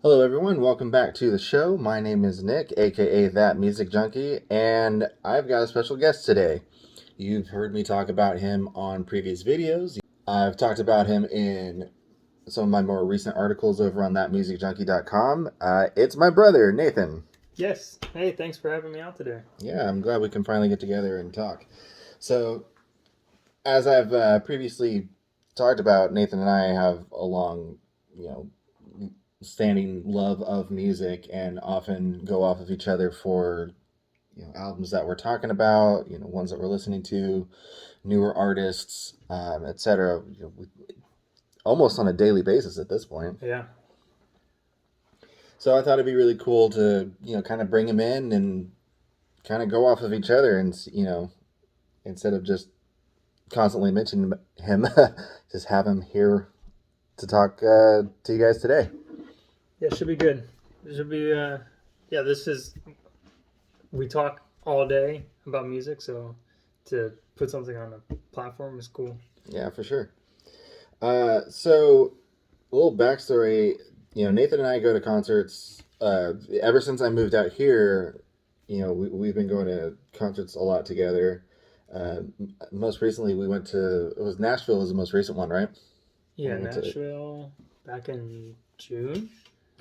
Hello, everyone. Welcome back to the show. My name is Nick, aka That Music Junkie, and I've got a special guest today. You've heard me talk about him on previous videos. I've talked about him in some of my more recent articles over on thatmusicjunkie.com. It's my brother, Nathan. Yes. Hey, thanks for having me out today. Yeah, I'm glad we can finally get together and talk. So, as I've previously talked about, Nathan and I have a long, standing love of music and often go off of each other for albums that we're talking about, ones that we're listening to, newer artists, etc. Almost on a daily basis at this point. Yeah. So I thought it'd be really cool to kind of bring him in and kind of go off of each other, and instead of just constantly mentioning him, just have him here to talk to you guys today. Yeah, it should be good. It should be, we talk all day about music, so to put something on a platform is cool. Yeah, for sure. So, a little backstory, Nathan and I go to concerts, ever since I moved out here, we've been going to concerts a lot together. Most recently Nashville was the most recent one, right? Yeah, Nashville back in June.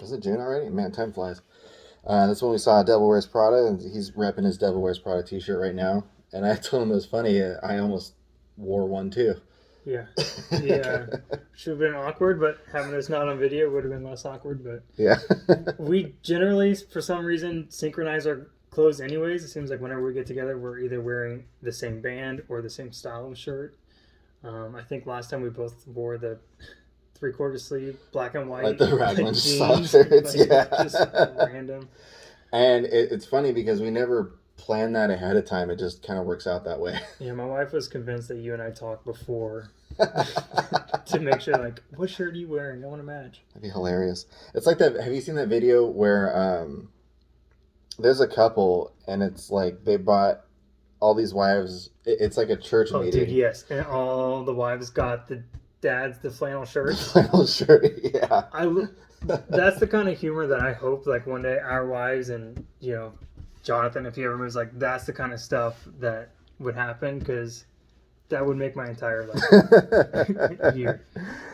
Was it June already? Man, time flies. That's when we saw Devil Wears Prada, and he's repping his Devil Wears Prada t-shirt right now. And I told him it was funny, I almost wore one too. Yeah. Yeah. Should have been awkward, but having us not on video would have been less awkward. But yeah. We generally, for some reason, synchronize our clothes anyways. It seems like whenever we get together, we're either wearing the same band or the same style of shirt. I think last time we both wore the 3/4 sleeve, black and white, like the Raglan soft shirts, yeah, just random. And it's funny because we never planned that ahead of time. It just kind of works out that way. Yeah, my wife was convinced that you and I talked before to make sure, like, what shirt are you wearing? I want to match. That'd be hilarious. It's like that. Have you seen that video where there's a couple and it's like they bought all these wives? It's like a church meeting. Oh, dude, yes, and all the wives got the flannel shirt. Flannel shirt, yeah. That's the kind of humor that I hope, like, one day our wives and, Jonathan, if he ever moves, like, that's the kind of stuff that would happen, because that would make my entire year.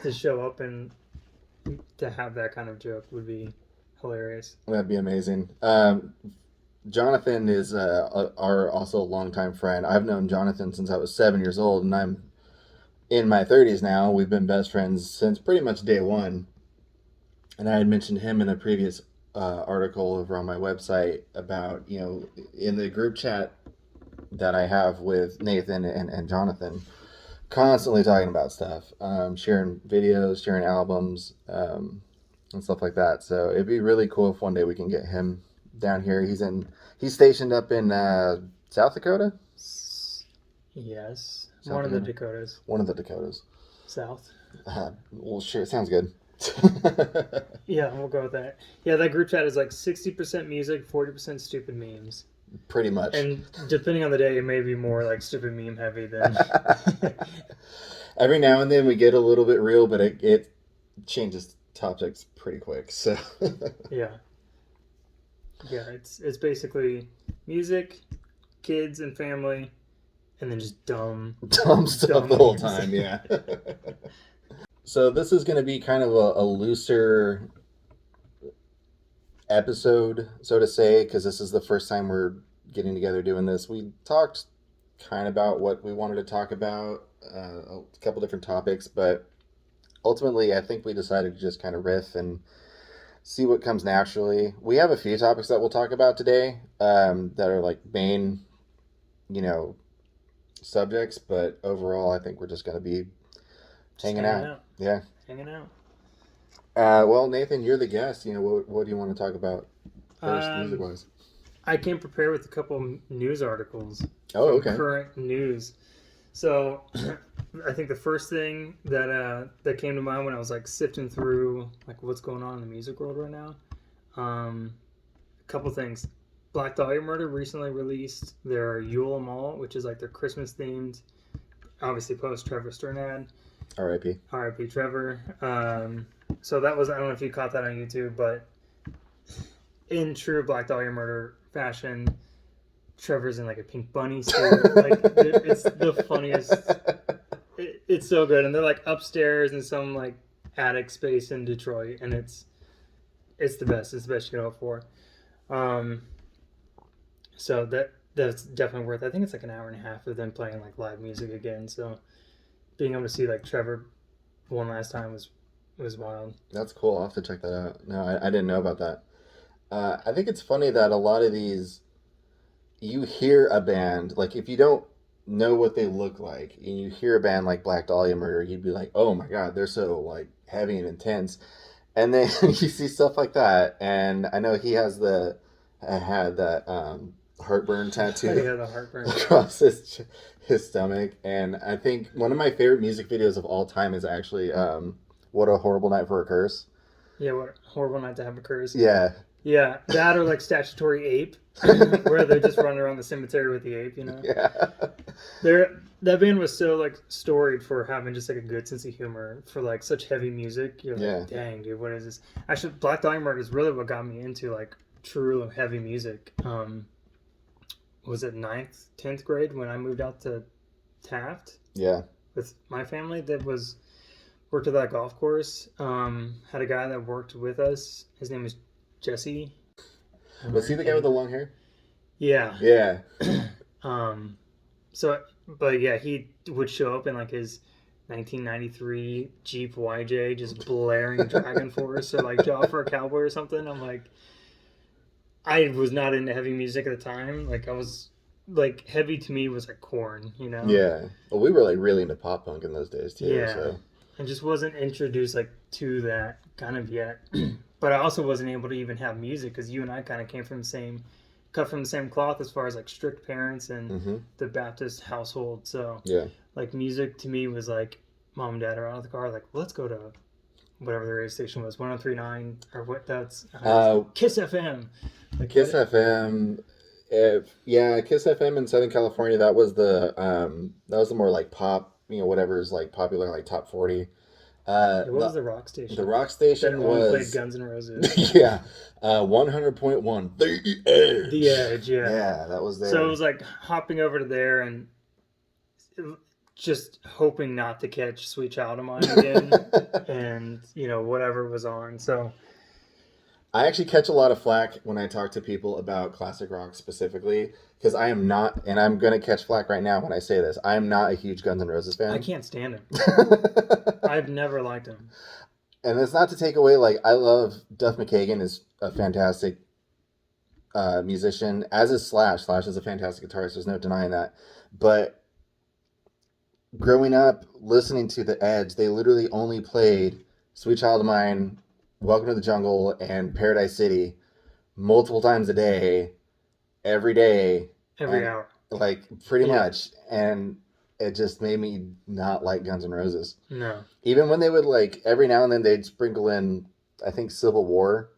To show up and to have that kind of joke would be hilarious. That'd be amazing. Jonathan is our also longtime friend. I've known Jonathan since I was 7 years old, and I'm in my 30s now. We've been best friends since pretty much day one. And I had mentioned him in a previous article over on my website about, in the group chat that I have with Nathan and Jonathan, constantly talking about stuff, sharing videos, sharing albums, and stuff like that. So it'd be really cool if one day we can get him down here. He's stationed up in South Dakota? Yes. South One Dakota. of the Dakotas. One of the Dakotas. South. Well, sure. Sounds good. Yeah, we'll go with that. Yeah, that group chat is like 60% music, 40% stupid memes. Pretty much. And depending on the day, it may be more like stupid meme heavy than... Every now and then we get a little bit real, but it changes topics pretty quick. So yeah, it's basically music, kids, and family, and then just dumb stuff the whole time. Yeah. So this is going to be kind of a looser episode, so to say, because this is the first time we're getting together doing this. We talked kind of about what we wanted to talk about, a couple different topics, but ultimately I think we decided to just kind of riff and see what comes naturally. We have a few topics that we'll talk about today that are like main, subjects, but overall I think we're just going to be hanging out. Yeah. Hanging out. Well, Nathan, you're the guest. What do you want to talk about first, music-wise? I came prepared with a couple news articles. Oh, okay. Current news. So, I think the first thing that came to mind when I was like sifting through like what's going on in the music world right now, a couple things. Black Dahlia Murder recently released their Yule 'Em All, which is like their Christmas themed, obviously post Trevor Sternad. R.I.P. R.I.P. Trevor. So that was, I don't know if you caught that on YouTube, but in true Black Dahlia Murder fashion, Trevor's in like a pink bunny suit. Like it's the funniest. It's so good, and they're like upstairs in some like attic space in Detroit, and it's the best. It's the best you can hope for. Um, so that's definitely worth. I think it's like an hour and a half of them playing like live music again. So being able to see like Trevor one last time was wild. That's cool. I'll have to check that out. No, I didn't know about that. I think it's funny that a lot of these, you hear a band, like if you don't know what they look like, and you hear a band like Black Dahlia Murder, you'd be like, oh my God, they're so like heavy and intense. And then you see stuff like that, and I know he has had that heartburn tattoo Yeah, the heartburn. across his stomach, and I think one of my favorite music videos of all time is actually "What a Horrible Night for a Curse." Yeah, what horrible night to have occurs. Yeah, Yeah, that or like Statutory Ape, where they're just running around the cemetery with the ape. You know, yeah, that band was so like storied for having just like a good sense of humor for like such heavy music. You're like, yeah. dang, dude, what is this? Actually, Black Dahlia Murder is really what got me into like true heavy music. Was it 9th, 10th grade when I moved out to Taft Yeah. with my family? That was worked at that golf course. Had a guy that worked with us. His name was Jesse. Was he the guy with the long hair? Yeah. Yeah. So, but yeah, he would show up in like his 1993 Jeep YJ, just blaring Dragon Force or like Jaw for a Cowboy or something. I'm like, I was not into heavy music at the time. Like I was like heavy to me was like Korn, you know? Yeah. Well, we were like really into pop punk in those days too. Yeah. So. I just wasn't introduced like to that kind of yet. But I also wasn't able to even have music because you and I kind of came from the same, cut from the same cloth as far as like strict parents and the Baptist household. So Yeah. like music to me was like mom and dad are out of the car, like let's go to whatever the radio station was, 103.9 or what that's Kiss FM. Like, Kiss FM. Kiss FM in Southern California. That was the more like pop, whatever is like popular, like top 40. what was the rock station? The rock station that only was played Guns N' Roses. yeah, 100.1. The Edge. The Edge, yeah. Yeah, that was there. So it was like hopping over to there and just hoping not to catch Sweet Child of Mine again, and whatever was on. So I actually catch a lot of flack when I talk to people about classic rock specifically, because I am not, and I'm going to catch flack right now when I say this, I am not a huge Guns N' Roses fan. I can't stand him. I've never liked him. And it's not to take away, like, I love Duff McKagan is a fantastic musician, as is Slash. Slash is a fantastic guitarist, there's no denying that. But growing up, listening to The Edge, they literally only played Sweet Child of Mine, Welcome to the Jungle, and Paradise City multiple times a day, every day. Every hour. Like, pretty much. And it just made me not like Guns N' Roses. No. Even when they would, like, every now and then they'd sprinkle in, I think, Civil War.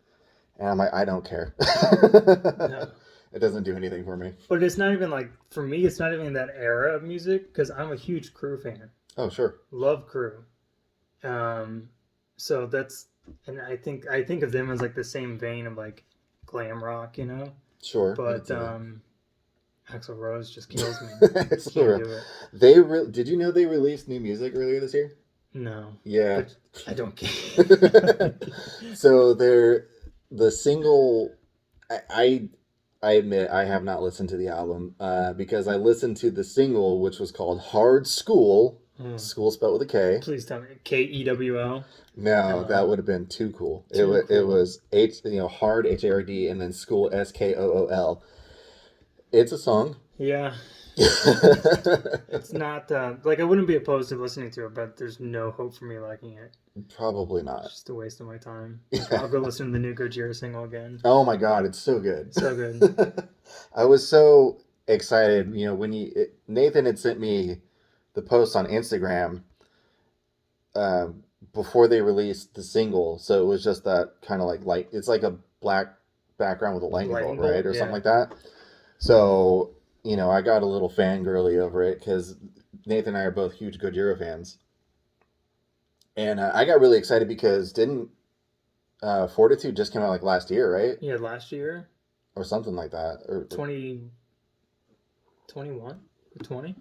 And I'm like, I don't care. No. It doesn't do anything for me. But it's not even like, for me, it's not even that era of music, because I'm a huge Crew fan. Oh, sure. Love Crew. So that's, and I think of them as like the same vein of like glam rock, Sure. But Axl Rose just kills me. Can't do it. Did you know they released new music earlier this year? No. Yeah. But I don't care. So the single, I admit I have not listened to the album because I listened to the single, which was called Hard School. School spelled with a K. Please tell me. Kewl? No, that would have been too cool. It was hard HARD and then school SKOOL. It's a song. Yeah. It's not like I wouldn't be opposed to listening to it, but there's no hope for me liking it. Probably not. It's just a waste of my time. I'll go listen to the new Gojira single again. Oh my God, it's so good. So good. I was so excited, when Nathan had sent me the post on Instagram before they released the single, so it was just that kind of like light. It's like a black background with a lightning bolt, right, or something like that. So I got a little fangirly over it because Nathan and I are both huge Gojira fans, and I got really excited because Fortitude just came out like last year, right? Yeah, last year, Or something like that. Or 2021 or 20.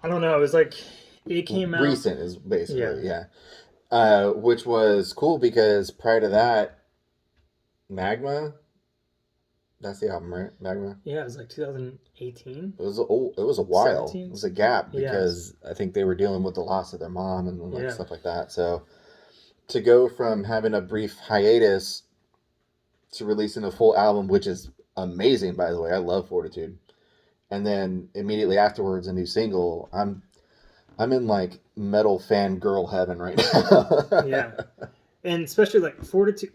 I don't know. It was like it came out. recent is Yeah, basically, yeah. Which was cool because prior to that, Magma, that's the album, right? Magma. yeah. It was like 2018, It was a while. It 17. was a gap Yes, because I think they were dealing with the loss of their mom and like yeah, stuff like that. So to go from having a brief hiatus to releasing a full album, which is amazing, by the way. I love Fortitude. And then immediately afterwards, a new single. I'm in like metal fan girl heaven right yeah. now. And especially like Fortitude,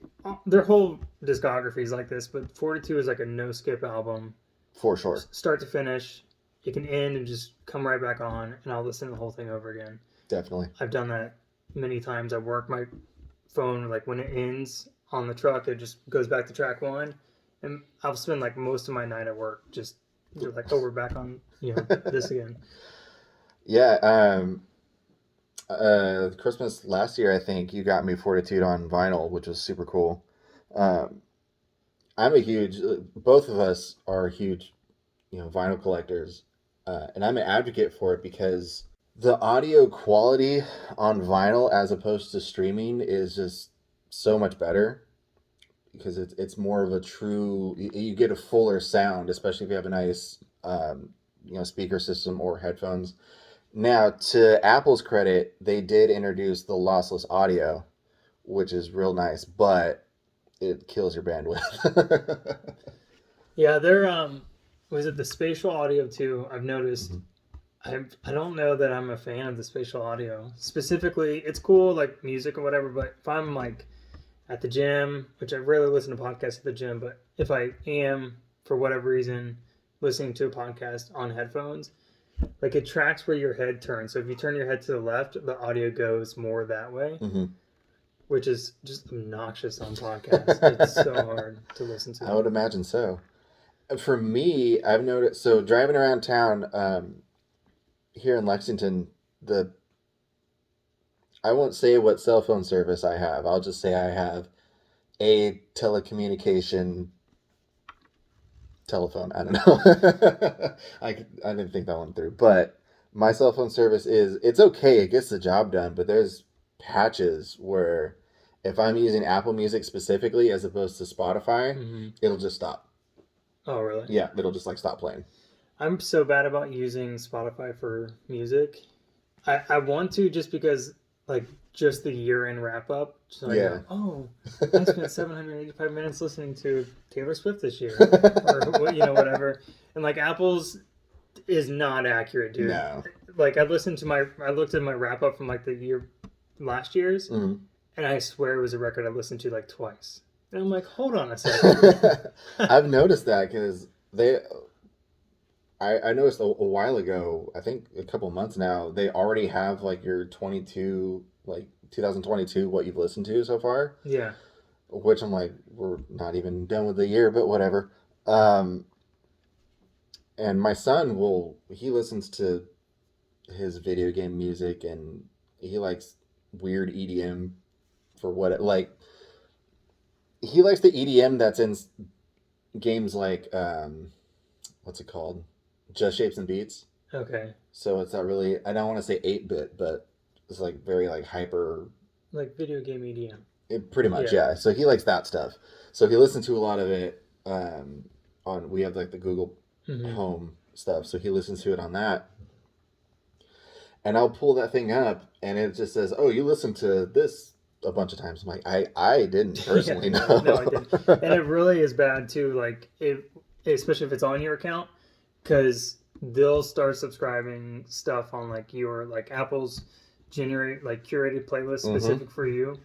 their whole discography is like this, but Fortitude is like a no skip album, For sure. start to finish. It can end and just come right back on, and I'll listen to the whole thing over again. Definitely. I've done that many times. I work my phone, like when it ends on the truck, it just goes back to track one, and I'll spend like most of my night at work just like, oh, we're back on, this again. Yeah. Christmas last year, I think you got me Fortitude on vinyl, which was super cool. Um, I'm a huge. Both of us are huge, vinyl collectors, and I'm an advocate for it because the audio quality on vinyl as opposed to streaming is just so much better because it's more of a true. You get a fuller sound, especially if you have a nice speaker system or headphones. Now, to Apple's credit, they did introduce the lossless audio, which is real nice, but it kills your bandwidth. Yeah, they're was it the spatial audio too? I've noticed. Mm-hmm. I don't know that I'm a fan of the spatial audio. Specifically, it's cool like music or whatever, but if I'm like at the gym, which I rarely listen to podcasts at the gym, but if I am for whatever reason listening to a podcast on headphones, like it tracks where your head turns. So if you turn your head to the left, the audio goes more that way, Mm-hmm. which is just obnoxious on podcasts. It's so hard to listen to. I would imagine so. For me, I've noticed, so driving around town here in Lexington, I won't say what cell phone service I have. I'll just say I have a telecommunication telephone. I don't know. I didn't think that one through. But my cell phone service it's okay. It gets the job done. But there's patches where if I'm using Apple Music specifically as opposed to Spotify, Mm-hmm. it'll just stop. Oh, really? Yeah, it'll just like stop playing. I'm so bad about using Spotify for music. I want to just because, like, just the year-end wrap-up. So I Yeah. go, oh, I spent 785 minutes listening to Taylor Swift this year. Or, whatever. And, like, Apple's is not accurate, dude. No. Like, I looked at my wrap-up from, like, the year, last year's, Mhm. and I swear it was a record I listened to, like, twice. And I'm like, hold on a second. I've noticed that because I noticed a while ago, I think a couple months now, they already have like your 2022, what you've listened to so far, Yeah. which I'm like, we're not even done with the year, but whatever. And my son he listens to his video game music and he likes weird EDM for he likes the EDM that's in games like what's it called, Just Shapes and Beats. Okay. So it's not really, I don't want to say 8-bit, but it's like very like hyper, Like video game EDM. pretty much, yeah. So he likes that stuff, so he listens to a lot of it we have like the Google Mm-hmm. Home stuff, so he listens to it on that. And I'll pull that thing up and it just says, oh, you listened to this a bunch of times. I'm like, I didn't personally know. No, I didn't. And it really is bad too, like, especially if it's on your account, because they'll start subscribing stuff on like your, like, Apple's generate like curated playlist specific for you.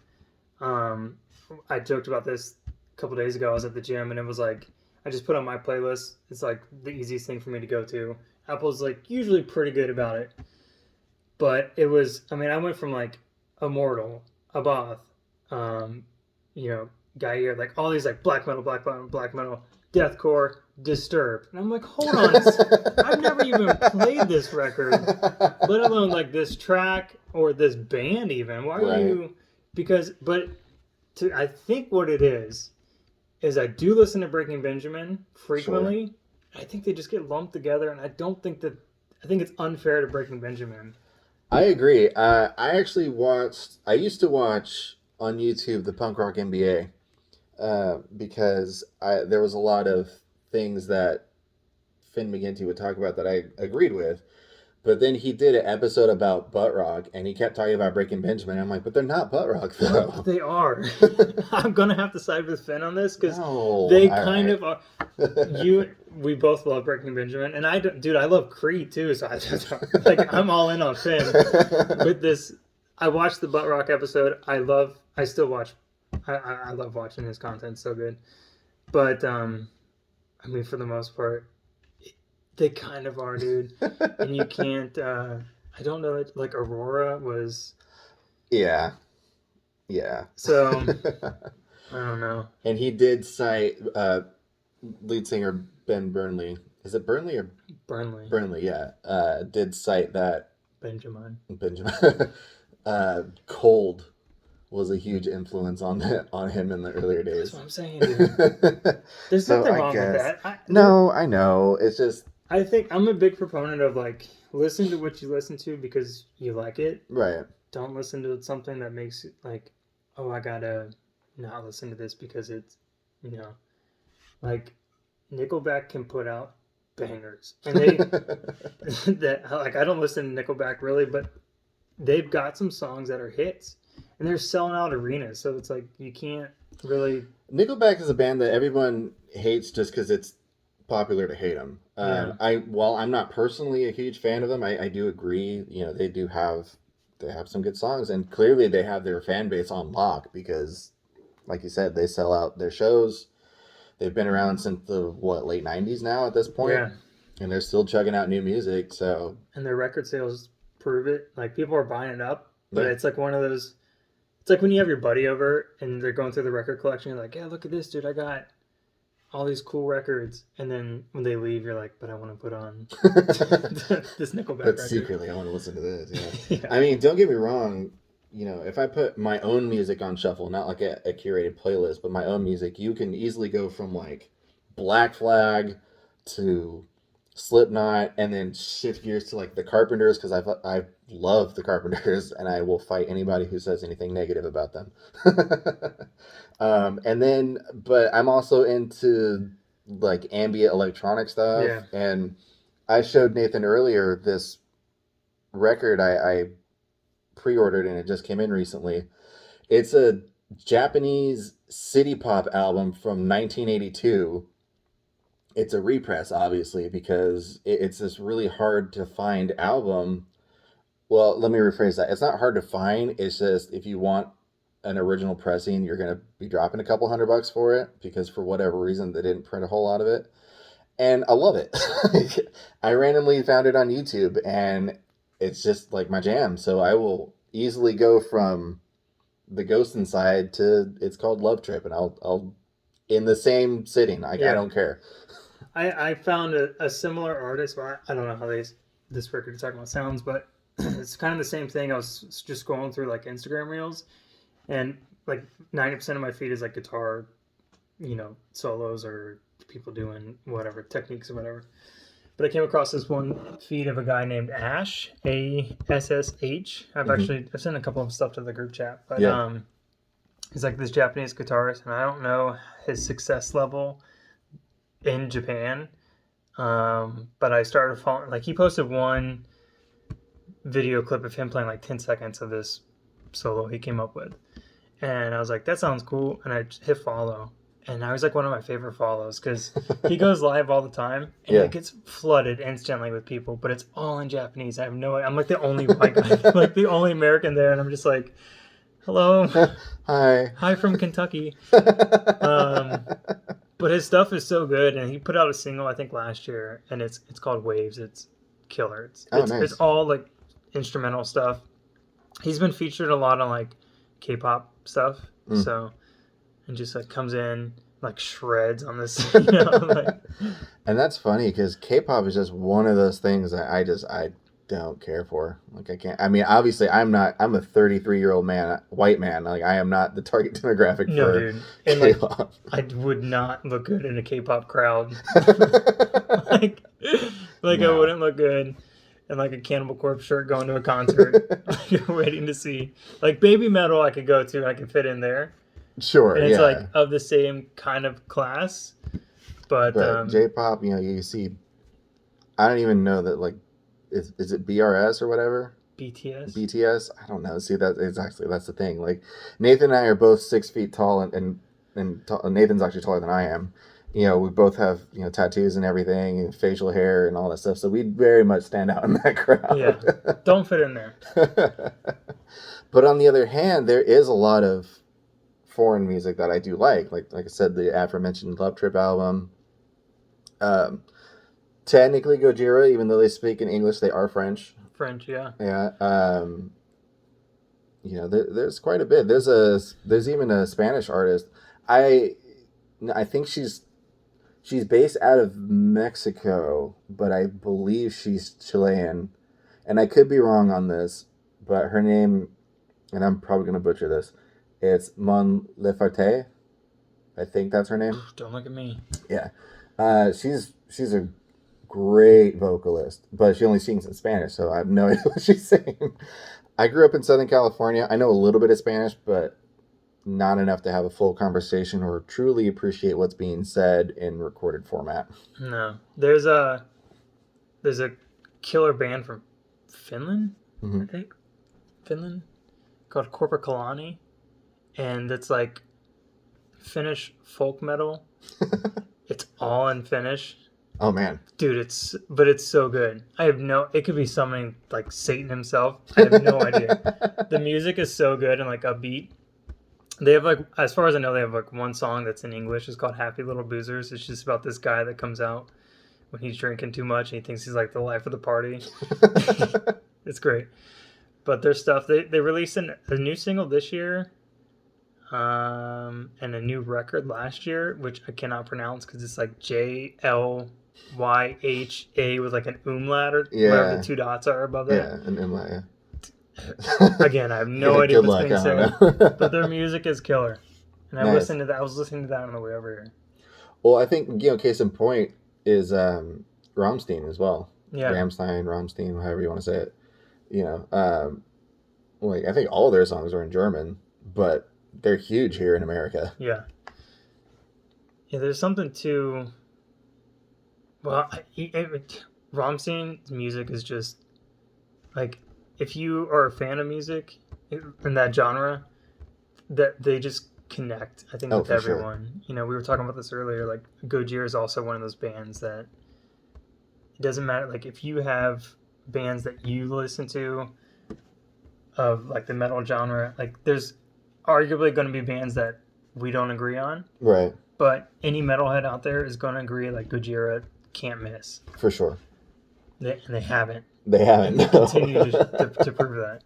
I joked about this a couple days ago. I was at the gym and it was like, I just put on my playlist. It's like the easiest thing for me to go to. Apple's like usually pretty good about it. But it was, I went from like Immortal, Abath, Guy here, like all these like black metal, deathcore, Disturbed. And I'm like, hold on, I've never even played this record, let alone like this track or this band even. Why are you, but I think what it is I do listen to Breaking Benjamin frequently. Sure. I think they just get lumped together, and I think it's unfair to Breaking Benjamin. I agree. I used to watch on YouTube the Punk Rock NBA because there was a lot of things that Finn McGinty would talk about that I agreed with. But then he did an episode about butt rock, and he kept talking about Breaking Benjamin. I'm like, but they're not butt rock, though. No, they are. I'm gonna have to side with Finn on this because they kind of are. We both love Breaking Benjamin, and I love Creed too. So I'm all in on Finn with this. I watched the butt rock episode. I love watching his content. It's so good, but I mean, for the most part. They kind of are, dude. And you can't, I don't know, like Aurora was... Yeah. So, I don't know. And he did cite lead singer Ben Burnley. Is it Burnley or... Burnley. Burnley, yeah. Did cite that... Benjamin. Cold was a huge influence on him in the earlier days. That's what I'm saying, dude. There's nothing wrong with that. No, I know. It's just... I think I'm a big proponent of listen to what you listen to because you like it. Right. Don't listen to something that makes it oh, I gotta not listen to this because it's, Nickelback can put out bangers. And they, I don't listen to Nickelback really, but they've got some songs that are hits and they're selling out arenas. So it's you can't really. Nickelback is a band that everyone hates just because it's popular to hate them. While I'm not personally a huge fan of them, I do agree. They have some good songs, and clearly they have their fan base on lock because, like you said, they sell out their shows. They've been around since the late '90s now at this point, and they're still chugging out new music. So and their record sales prove it. People are buying it up, but it's one of those. It's when you have your buddy over and they're going through the record collection. You're like, yeah, look at this, dude. I got all these cool records, and then when they leave, you're like, but I want to put on this Nickelback record. Secretly, I want to listen to this. Yeah. I mean, don't get me wrong. If I put my own music on shuffle, not like a curated playlist, but my own music, you can easily go from Black Flag to Slipknot, and then shift gears to the Carpenters because I love the Carpenters, and I will fight anybody who says anything negative about them. But I'm also into ambient electronic stuff, and I showed Nathan earlier this record I pre-ordered and it just came in recently. It's a Japanese city pop album from 1982. It's a repress, obviously, because it's this really hard to find album. Well, let me rephrase that. It's not hard to find. It's just if you want an original pressing, you're going to be dropping a couple $100 for it because for whatever reason, they didn't print a whole lot of it. And I love it. I randomly found it on YouTube and it's just my jam. So I will easily go from the Ghost Inside to it's called Love Trip, and I'll in the same sitting. I don't care. I found a similar artist. Well, I don't know how this record you're talking about sounds, but it's kind of the same thing. I was just going through Instagram reels, and 90% of my feed is guitar, solos or people doing whatever techniques or whatever. But I came across this one feed of a guy named Ash, ASSH. I've sent a couple of stuff to the group chat, but he's this Japanese guitarist, and I don't know his success level in Japan, but I started following. He posted one video clip of him playing 10 seconds of this solo he came up with, and I was like, that sounds cool, and I hit follow. And now he's one of my favorite follows because he goes live all the time and it gets flooded instantly with people, but it's all in Japanese. I have no idea. I'm the only white guy, the only American there, and I'm just hello, hi from Kentucky. But his stuff is so good, and he put out a single I think last year, and it's called Waves. It's killer. Nice. It's all instrumental stuff. He's been featured a lot on K-pop stuff, so. And just comes in shreds on this, And that's funny because K-pop is just one of those things that don't care for. Like, I can't. I mean, obviously, I'm not. I'm a 33-year-old man, white man. Like, I am not the target demographic No, for dude. And K-pop. I would not look good in a K-pop crowd. like, I No. wouldn't look good in a Cannibal Corpse shirt going to a concert, waiting to see. Baby metal, I could go to. I could fit in there, Sure. and it's Yeah. of the same kind of class. But J-pop, you see. I don't even know that. Is it BRS or whatever? BTS. BTS. I don't know. See, that's the thing. Like, Nathan and I are both 6 feet tall, and Nathan's actually taller than I am. We both have tattoos and everything, and facial hair and all that stuff. So we very much stand out in that crowd. Yeah, don't fit in there. But on the other hand, there is a lot of foreign music that I do like. Like I said, the aforementioned Love Trip album. Technically Gojira, even though they speak in English, they are French. French, yeah. Yeah. There's quite a bit. There's even a Spanish artist. I think she's based out of Mexico, but I believe she's Chilean, and I could be wrong on this, but her name, and I'm probably gonna butcher this, it's Mon Laferte. I think that's her name. Don't look at me. Yeah, she's a great vocalist, but she only sings in Spanish, so I have no idea what she's saying. I grew up in Southern California. I know a little bit of Spanish, but not enough to have a full conversation or truly appreciate what's being said in recorded format. No, there's a killer band from Finland, I think, called Corporate Kalani, and it's Finnish folk metal. It's all in Finnish. Oh man, dude, it's so good. It could be something like Satan himself. I have no idea. The music is so good and upbeat. They have as far as I know, they have one song that's in English. It's called Happy Little Boozers. It's just about this guy that comes out when he's drinking too much and he thinks he's the life of the party. It's great. But their stuff, they released a new single this year, and a new record last year, which I cannot pronounce because it's JLYHA with an umlaut or whatever the two dots are above that. Yeah, an umlaut, yeah. Again, I have no idea what's being said, but their music is killer. And I was listening to that on the way over here. Well, I think, case in point is Rammstein as well. Yeah. Rammstein, however you want to say it. I think all of their songs are in German, but they're huge here in America. Yeah. Yeah, there's something to... Well, Rammstein's music is just... if you are a fan of music in that genre, that they just connect, I think, with everyone. Sure. We were talking about this earlier. Gojira is also one of those bands that it doesn't matter. If you have bands that you listen to of the metal genre, there's arguably going to be bands that we don't agree on. Right. But any metalhead out there is going to agree Gojira can't miss. For sure. And they haven't. They haven't. They continue to prove that.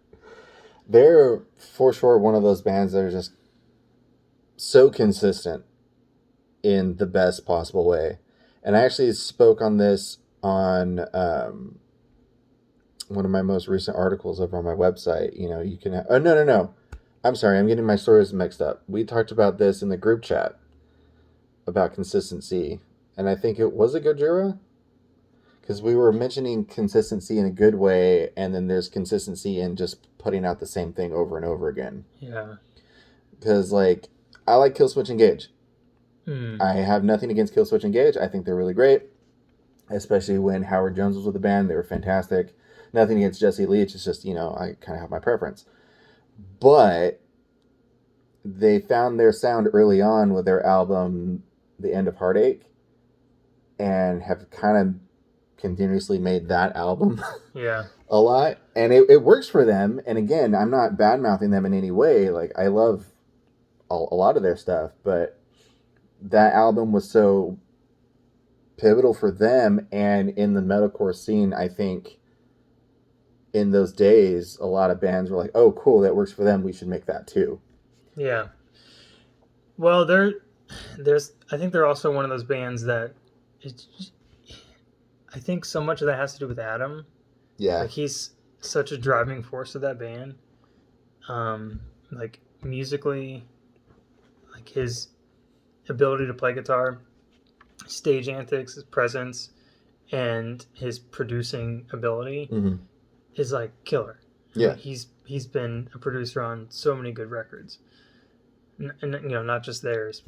They're for sure one of those bands that are just so consistent in the best possible way. And I actually spoke on this on one of my most recent articles over on my website. You can... no. I'm sorry, I'm getting my stories mixed up. We talked about this in the group chat about consistency. And I think it was a Gojira? Because we were mentioning consistency in a good way, and then there's consistency in just putting out the same thing over and over again. Yeah. Because, I like Killswitch Engage. I have nothing against Killswitch Engage. I think they're really great. Especially when Howard Jones was with the band. They were fantastic. Nothing against Jesse Leach. It's just, I kind of have my preference. But they found their sound early on with their album, The End of Heartache, and have kind of continuously made that album a lot, and it works for them. And again, I'm not bad mouthing them in any way. I love a lot of their stuff, but that album was so pivotal for them. And in the metalcore scene, I think in those days, a lot of bands were like, oh cool, that works for them, we should make that too. Yeah. Well, I think they're also one of those bands that I think so much of that has to do with Adam. Yeah. Like he's such a driving force of that band. Like musically, like his ability to play guitar, stage antics, his presence, and his producing ability Mm-hmm. is like killer. Yeah. He's been a producer on so many good records, and not just theirs.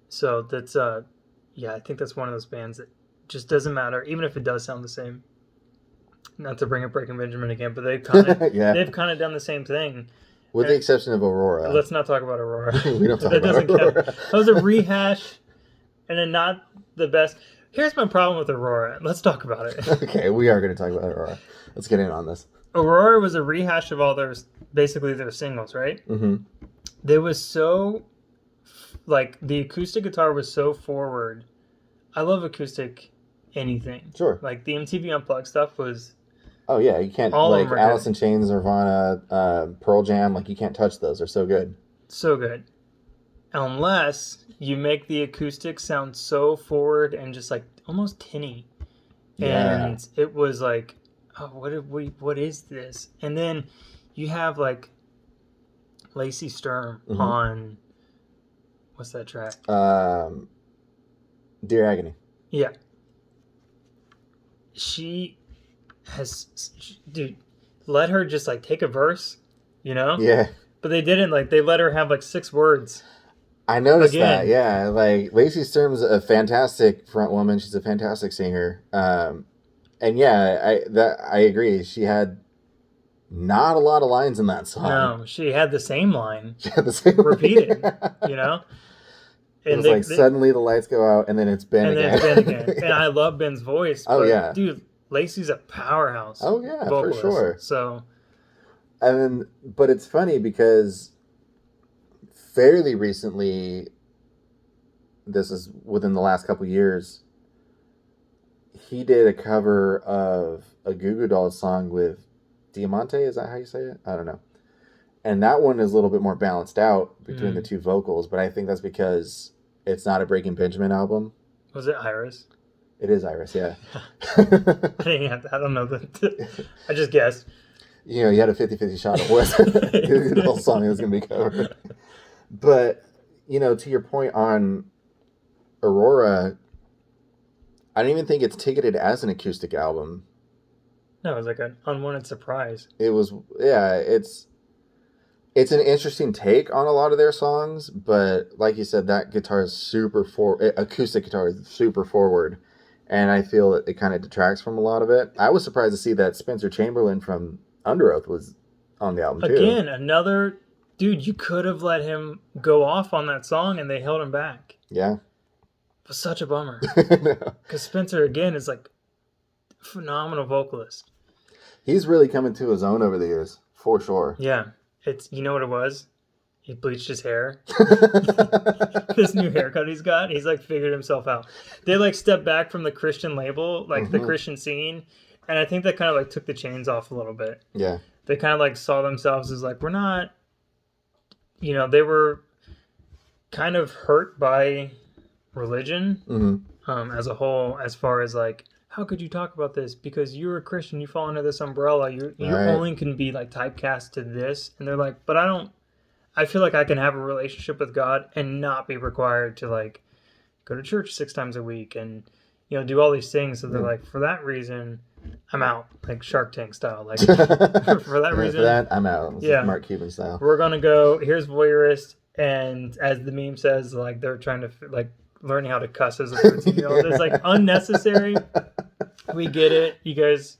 So that's I think that's one of those bands that just doesn't matter, even if it does sound the same. Not to bring up Breaking Benjamin again, but they've kind of they've kind of done the same thing. With the exception of Aurora. Let's not talk about Aurora. We don't talk that about doesn't Aurora. count. That was a rehash, and then not the best. Here's my problem with Aurora. Let's talk about it. Okay, we are going to talk about Aurora. Let's get in on this. Aurora was a rehash of all basically their singles, right? Mm-hmm. They was so, like, the acoustic guitar was so forward. I love acoustic anything. Sure. Like, the MTV Unplugged stuff was... Oh, yeah, you can't, all like, of them are Alice good. in Chains, Nirvana, Pearl Jam, like, you can't touch those. They're so good. So good. Unless you make the acoustic sound so forward and just, like, almost tinny. Yeah. And it was like, oh, what is this? And then you have, like, Lacey Sturm on... What's that track? Dear Agony. Yeah. She has... Dude, let her just, like, take a verse, you know? Yeah. But they didn't. Like, they let her have, like, 6 words. I noticed that, Again. yeah. Like, Lacey Sturm's a fantastic front woman. She's a fantastic singer. And yeah, I agree. She had not a lot of lines in that song. No, she had the same line. She had the same repeated, you know? And it was suddenly the lights go out and then it's Ben again. And then it's Ben again. And I love Ben's voice. Oh, but, yeah. Dude, Lacey's a powerhouse. Oh, yeah, vocalist, for sure. So. And then, but it's funny because fairly recently, this is within the last couple years, he did a cover of a Goo Goo Dolls song with Diamante. Is that how you say it? I don't know. And that one is a little bit more balanced out between the two vocals, but I think that's because it's not a Breaking Benjamin album. Was it Iris? It is Iris, yeah. I don't know. I just guessed. You know, you had a 50-50 shot at what Goo Goo Dolls song is going to be covered. But, you know, to your point on Aurora, I don't even think it's ticketed as an acoustic album. No, it was like an unwanted surprise. It was, yeah, it's an interesting take on a lot of their songs, but like you said, that guitar is acoustic guitar is super forward, and I feel that it kind of detracts from a lot of it. I was surprised to see that Spencer Chamberlain from Under Oath was on the album too. Again, another dude, you could have let him go off on that song and they held him back. Yeah. It was such a bummer. No. Because Spencer, again, is like a phenomenal vocalist. He's really coming to his own over the years, for sure. Yeah. You know what it was? He bleached his hair. This new haircut he's got, he's like figured himself out. They like stepped back from the Christian label, like the Christian scene, and I think that kind of like took the chains off a little bit. Yeah. They kind of like saw themselves as like, we're not, they were kind of hurt by religion as a whole, as far as like, how could you talk about this? Because you're a Christian, you fall under this umbrella. You Right. only can be like typecast to this. And they're like, but I feel like I can have a relationship with God and not be required to like go to church 6 times a week and, do all these things. So they're like, for that reason, I'm out, like Shark Tank style. Like for that reason, For that, I'm out. Yeah. Mark Cuban style. we're going to go, here's voyeurist. And as the meme says, like they're trying to like learning how to cuss as a person. It's like unnecessary. We get it, you guys.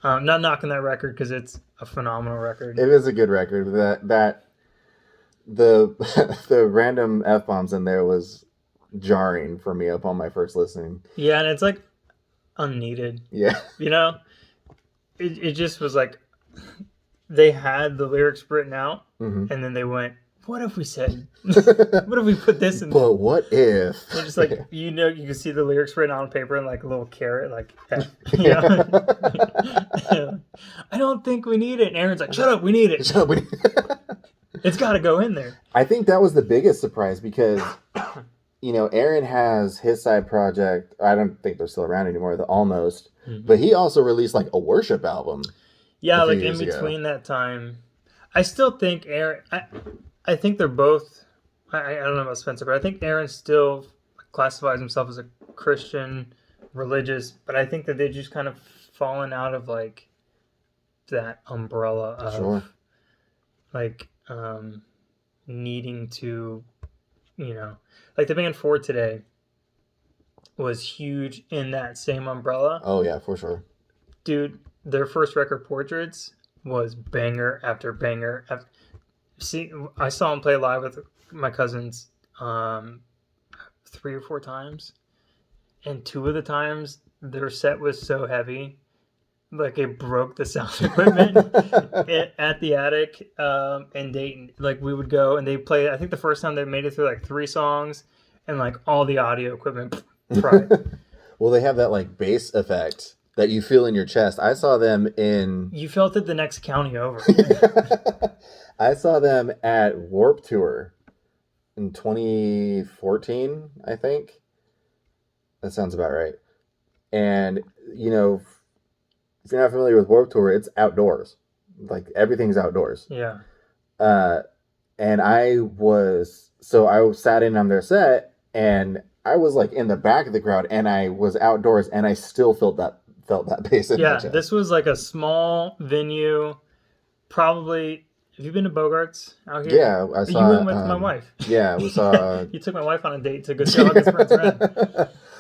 Not knocking that record because it's a phenomenal record. It is a good record. That the random F-bombs in there was jarring for me upon my first listening. Yeah, and it's like unneeded. Yeah. It just was like they had the lyrics written out Mm-hmm. and then they went, what if we said, what if we put this in there? But what if? They're just like, you can see the lyrics written on paper and like a little carrot, like, I don't think we need it. And Aaron's like, shut up, we need it. It's got to go in there. I think that was the biggest surprise because Aaron has his side project. I don't think they're still around anymore, the Almost. Mm-hmm. But he also released like a worship album Yeah, a few like in years ago. between that time, I still think Aaron. I think they're both. I don't know about Spencer, but I think Aaron still classifies himself as a Christian, religious. But I think that they just kind of fallen out of like that umbrella Sure. of like needing to, like the band For Today was huge in that same umbrella. Oh yeah, for sure. Dude, their first record, Portraits, was banger after banger. See, I saw them play live with my cousins 3 or 4 times, and 2 of the times their set was so heavy, like it broke the sound equipment at the attic in Dayton. Like we would go and they play. I think the first time they made it through like 3 songs, and like all the audio equipment fried. Well, they have that like bass effect that you feel in your chest. I saw them in. You felt it the next county over. I saw them at Warp Tour in 2014, I think. That sounds about right. And if you're not familiar with Warp Tour, it's outdoors. Like everything's outdoors. Yeah. And I sat in on their set, and I was like in the back of the crowd, and I was outdoors, and I still felt that bass in my chest. This was like a small venue. Probably, have you been to Bogarts out here? Yeah, I saw. You went with my wife. Yeah, we saw. You took my wife on a date to go see August Burns Red.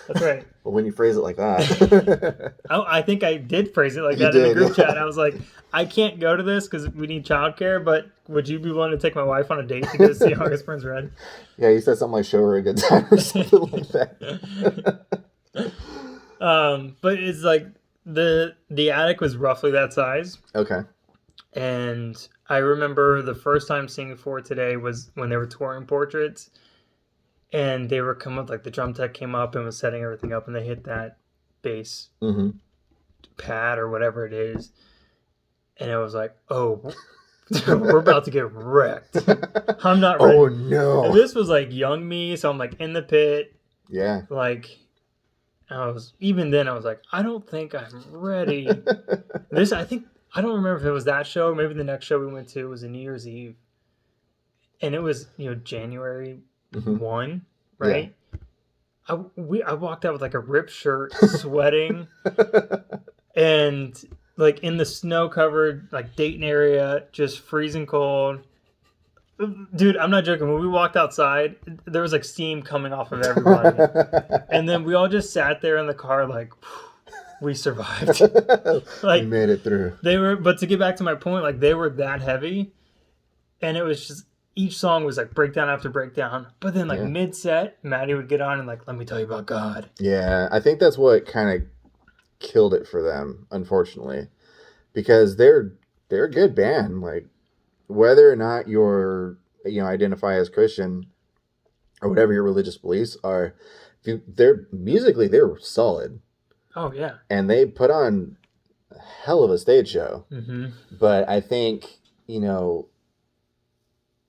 That's right. Well, when you phrase it like that. I think I did phrase it like that in the group chat. I was like, I can't go to this because we need childcare, but would you be willing to take my wife on a date to go see August Burns Red? Yeah, you said something like show her a good time or something like that. But it's like the attic was roughly that size. Okay. And I remember the first time seeing For Today was when they were touring Portraits. And they were coming up, like the drum tech came up and was setting everything up, and they hit that bass pad or whatever it is. And it was like, oh, we're about to get wrecked. I'm not ready. Oh, no. And this was like young me, so I'm like in the pit. Yeah. Like, even then I was like, I don't think I'm ready. I don't remember if it was that show. Maybe the next show we went to was a New Year's Eve. And it was, January 1, right? Yeah. I walked out with like a ripped shirt, sweating, and like in the snow-covered like Dayton area, just freezing cold. Dude, I'm not joking. When we walked outside, there was like steam coming off of everybody, and then we all just sat there in the car like, we survived. Like, we made it through. But to get back to my point, like they were that heavy, and it was just. Each song was like breakdown after breakdown, but then like mid-set, Maddie would get on and like, let me tell you about God. Yeah, I think that's what kind of killed it for them, unfortunately, because they're a good band. Like whether or not you're identify as Christian or whatever your religious beliefs are, they're solid. Oh yeah, and they put on a hell of a stage show. Mm-hmm. But I think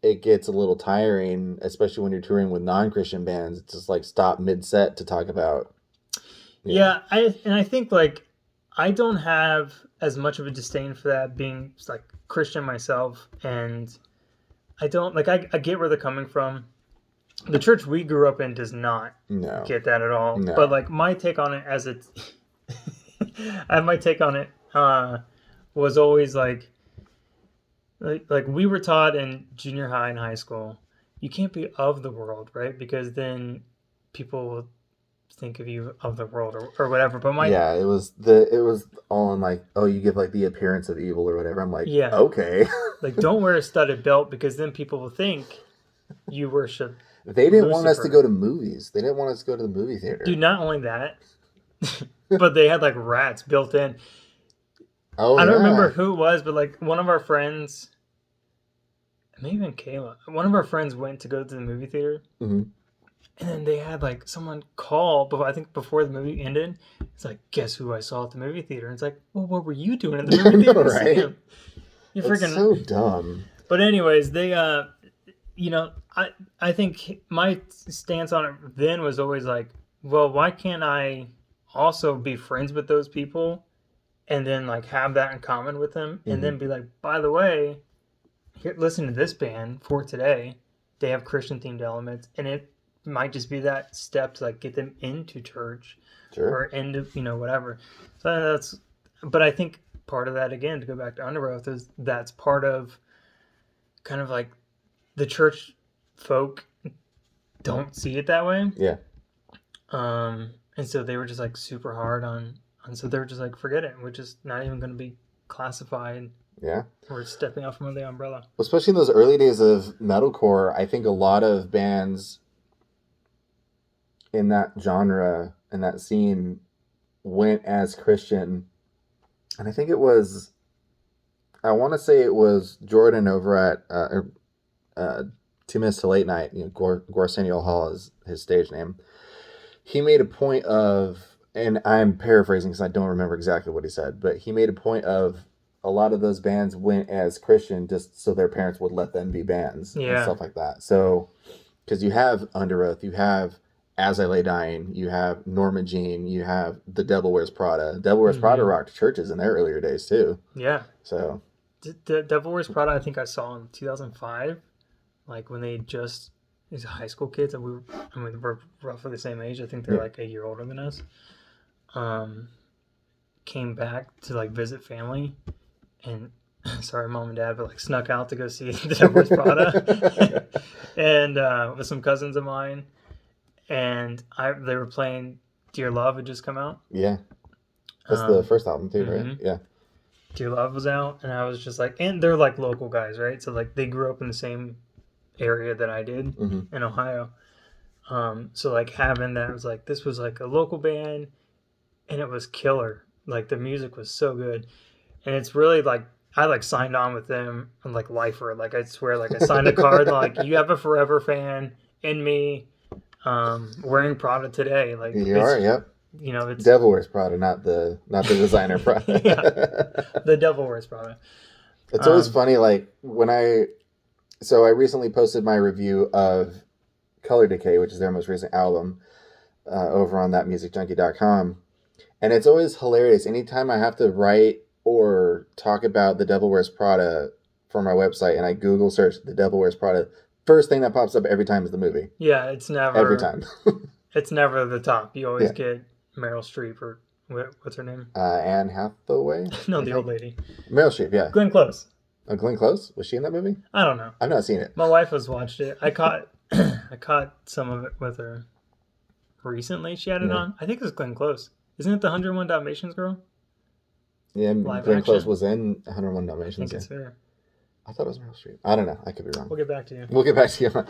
it gets a little tiring, especially when you're touring with non-Christian bands. It's just like stop mid-set to talk about. Yeah, I think like I don't have as much of a disdain for that, being like Christian myself, and I don't like I get where they're coming from. The church we grew up in does not get that at all. No. But like my take on it was always like we were taught in junior high and high school, you can't be of the world, right? Because then people will think of you of the world or whatever. But it was all in like, oh, you give like the appearance of evil or whatever. I'm like, okay. Like don't wear a studded belt because then people will think you worship. They didn't want us to go to movies. They didn't want us to go to the movie theater. Dude, not only that, but they had like rats built in. Oh, I don't remember who it was, but like one of our friends, maybe even Kayla, one of our friends went to go to the movie theater. Mm-hmm. And then they had like someone call, but I think before the movie ended, it's like, guess who I saw at the movie theater? And it's like, well, what were you doing at the movie theater? Right? You're freaking so dumb. But anyways, they I think my stance on it then was always like, well, why can't I also be friends with those people and then like have that in common with them, and then be like, by the way, here, listen to this band for today. They have Christian themed elements, and it might just be that step to like get them into church or into whatever. So that's, but I think part of that, again, to go back to Undergrowth, is that's part of kind of like the church folk don't see it that way. Yeah. And so they were just like super hard on so they were just like, forget it, we're just not even going to be classified. Yeah. We're stepping out from under the umbrella. Especially in those early days of metalcore, I think a lot of bands in that genre and that scene went as Christian. And I think it was, I want to say it was Jordan over at 2 Minutes to Late Night, Gorsennial Hall is his stage name. He made a point of, and I'm paraphrasing because I don't remember exactly what he said, but he made a point of a lot of those bands went as Christian just so their parents would let them be bands and stuff like that. So, because you have Under Oath, you have As I Lay Dying, you have Norma Jean, you have The Devil Wears Prada. Devil Wears Prada rocked churches in their earlier days too. Yeah. So, the Devil Wears Prada, I think I saw in 2005, like when they just, these high school kids, and we're roughly the same age. I think they're like a year older than us. Came back to like visit family, and sorry, mom and dad, but like snuck out to go see The Devil Wears Prada, and with some cousins of mine, and they were playing Dear Love had just come out. Yeah, that's the first album too, right? Yeah. Dear Love was out, and I was just like, and they're like local guys, right? So like they grew up in the same area that I did in Ohio. So like having that, was like, this was like a local band, and it was killer. Like the music was so good, and it's really like I like signed on with them and like lifer. Like I swear, like I signed a card like, you have a forever fan in me. Wearing Prada today, like you are, yep. It's Devil Wears Prada, not the designer Prada. Yeah, the Devil Wears Prada. It's always funny, like when I recently posted my review of Color Decay, which is their most recent album, over on thatmusicjunkie.com. And it's always hilarious. Anytime I have to write or talk about The Devil Wears Prada for my website and I Google search The Devil Wears Prada, first thing that pops up every time is the movie. Yeah, it's never... Every time. It's never the top. You always get Meryl Streep or... What's her name? Anne Hathaway? No, the old lady. Meryl Streep, yeah. Glenn Close. Oh, Glenn Close? Was she in that movie? I don't know. I've not seen it. My wife has watched it. I caught some of it with her recently. She had it on. I think it was Glenn Close. Isn't it the 101 Dalmatians girl? Yeah, Glenn Close was in 101 Dalmatians. I think it's her. I thought it was Meryl Streep. I don't know. I could be wrong. We'll get back to you. We'll get back to you.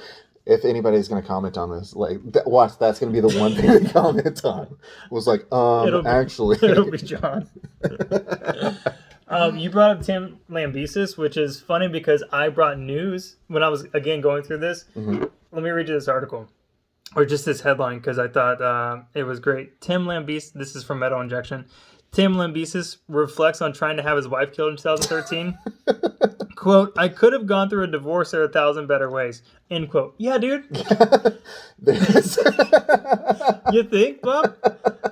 If anybody's going to comment on this, like, watch, that's going to be the one thing to comment on. Was like, actually. It'll be John. You brought up Tim Lambesis, which is funny because I brought news when I was, again, going through this. Let me read you this article. Or just this headline, because I thought it was great. Tim Lambesis, this is from Metal Injection. Tim Lambesis reflects on trying to have his wife killed in 2013. Quote, I could have gone through a divorce there 1,000 better ways. End quote. Yeah, dude. You think, Bob?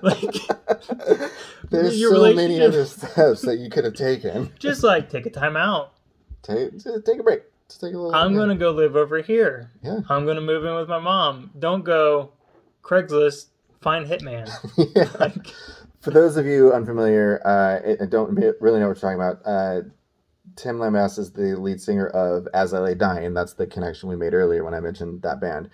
Like, there's so many other steps that you could have taken. Just like take a time out. Take a break. Just take a little. I'm going to go live over here. Yeah. I'm going to move in with my mom. Don't go Craigslist, find Hitman. Yeah. Like, for those of you unfamiliar, and don't really know what you're talking about, Tim Lambesis is the lead singer of As I Lay Dying. That's the connection we made earlier when I mentioned that band.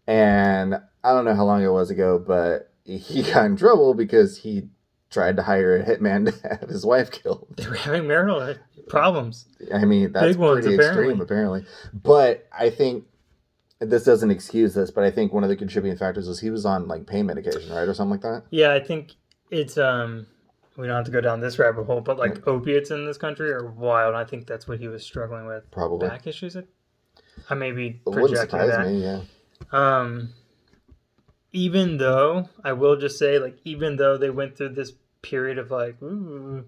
And I don't know how long it was ago, but he got in trouble because he tried to hire a hitman to have his wife killed. They were having marital problems. I mean, that's big ones, pretty extreme, apparently. But I think this doesn't excuse this, but I think one of the contributing factors was he was on like pain medication, right, or something like that. Yeah, I think it's we don't have to go down this rabbit hole, but like opiates in this country are wild. I think that's what he was struggling with. Probably back issues. I may be projecting wouldn't surprise that. Me, yeah. Even though I will just say, like, even though they went through this period of like, ooh,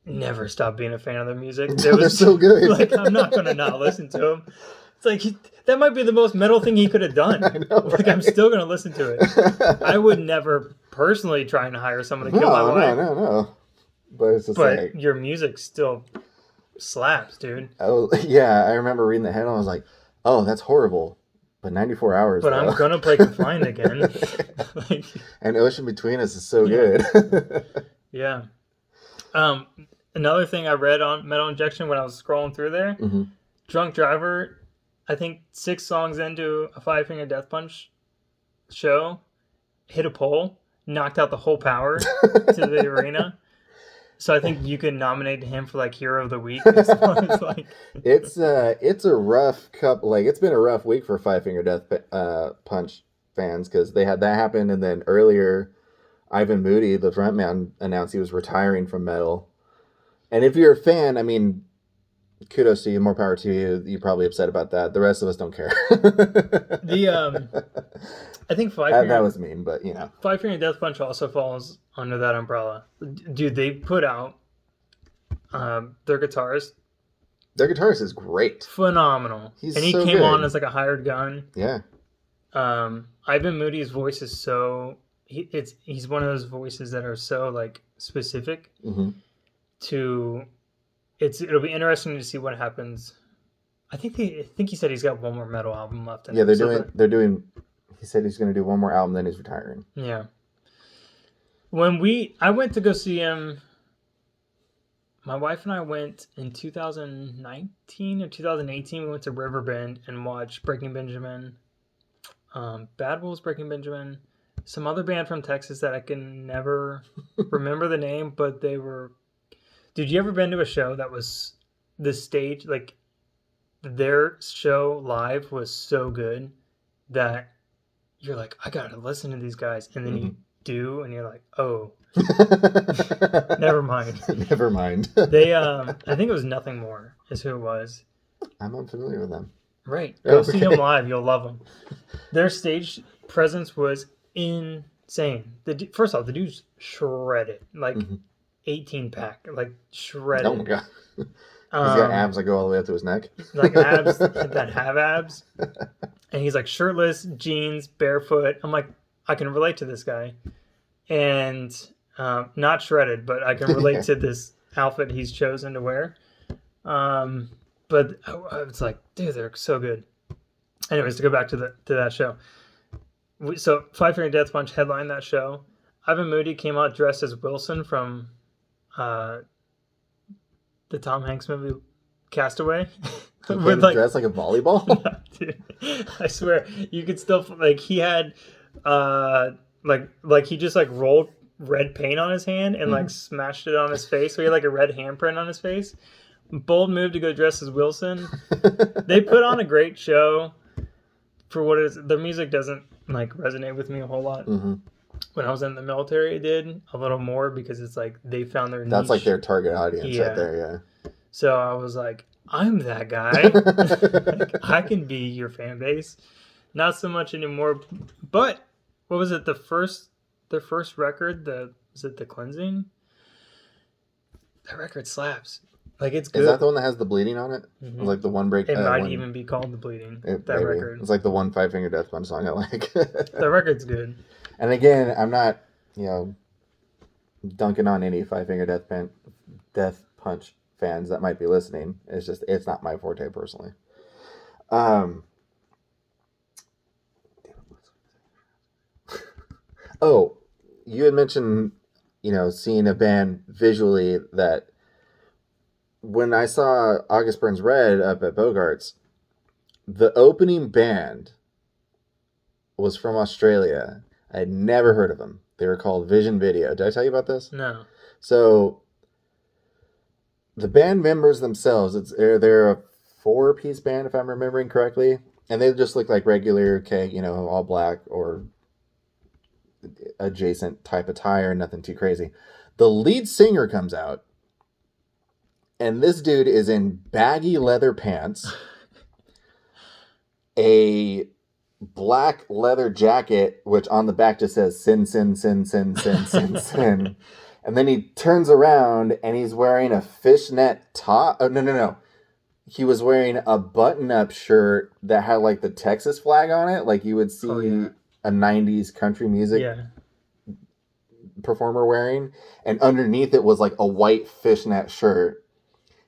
never stop being a fan of their music. They're so good. Like, I'm not gonna not listen to them. It's like That might be the most metal thing he could have done. I know, Like, I'm right? still going to listen to it. I would never personally try and hire someone to kill my wife. No. But it's just But like, your music still slaps, dude. oh, yeah, I remember reading the headline. I was like, oh, that's horrible. But 94 hours, But though. I'm going to play Confined again. Like, And Ocean Between Us is so Yeah. good. yeah. Another thing I read on Metal Injection when I was scrolling through there, Mm-hmm. Drunk Driver, I think 6 songs into a Five Finger Death Punch show, hit a pole, knocked out the whole power to the arena. So I think you can nominate him for like Hero of the Week. As far as, like, It's a rough it's been a rough week for Five Finger Death Punch fans, because they had that happen, and then earlier Ivan Moody, the frontman, announced he was retiring from metal. And if you're a fan, I mean, kudos to you, more power to you. You're probably upset about that. The rest of us don't care. I think That was mean, but Five Finger Death Punch also falls under that umbrella. Dude, they put out their guitarist. Their guitarist is great. Phenomenal. He so came good. on as like a hired gun. Yeah. Ivan Moody's voice is so he's one of those voices that are so like specific Mm-hmm. to it'll be interesting to see what happens. I think he said he's got one more metal album left. Yeah, they're doing. He said he's going to do one more album, then he's retiring. Yeah. I went to go see him. My wife and I went in 2019 or 2018. We went to Riverbend and watched Breaking Benjamin, Bad Wolves, Breaking Benjamin, some other band from Texas that I can never remember the name, but they were. Did you ever been to a show that was the stage, like their show live was so good that you're like, I gotta listen to these guys, and then you do, and you're like, oh, never mind. Never mind. They, I think it was Nothing More is who it was. I'm unfamiliar with them. Right, go see them live, you'll love them. Their stage presence was insane. First off, the dude's shredded, like 18 pack, like shredded. Oh my god. He's got abs that go all the way up to his neck. Like abs that have abs. And he's like shirtless, jeans, barefoot. I'm like, I can relate to this guy. And not shredded, but I can relate to this outfit he's chosen to wear. But it's like, dude, they're so good. Anyways, to go back to that show. So Five Finger Death Punch headlined that show. Ivan Moody came out dressed as Wilson from the Tom Hanks movie Castaway. With dressed like a volleyball? No, dude, I swear, you could still, like, he had like he just like rolled red paint on his hand and like smashed it on his face, so he had like a red handprint on his face. Bold move to go dress as Wilson. They put on a great show for what it is. Their music doesn't like resonate with me a whole lot. When I was in the military, it did a little more, because it's like they found their niche. That's like their target audience right there, yeah. So I was like, I'm that guy. Like, I can be your fan base. Not so much anymore. But what was it? Their first record, was it The Cleansing? That record slaps. Like, it's good. Is that the one that has the bleeding on it? Like the one break. It might even be called The Bleeding. That maybe. record. It's like the one Five Finger Death Punch song I like. That record's good. And again, I'm not, dunking on any Five Finger Death Punch fans that might be listening. It's just, it's not my forte personally. Oh, you had mentioned, seeing a band visually that when I saw August Burns Red up at Bogart's, the opening band was from Australia. I had never heard of them. They were called Vision Video. Did I tell you about this? No. So the band members themselves, they're a 4-piece band, if I'm remembering correctly, and they just look like regular, all black or adjacent type attire, nothing too crazy. The lead singer comes out, and this dude is in baggy leather pants, a black leather jacket, which on the back just says sin, sin, sin, sin, sin, sin, sin. And then he turns around and he's wearing a fishnet top. Oh, no. he was wearing a button-up shirt that had like the Texas flag on it, like you would see Oh, yeah. a '90s country music Yeah. performer wearing, and underneath it was like a white fishnet shirt.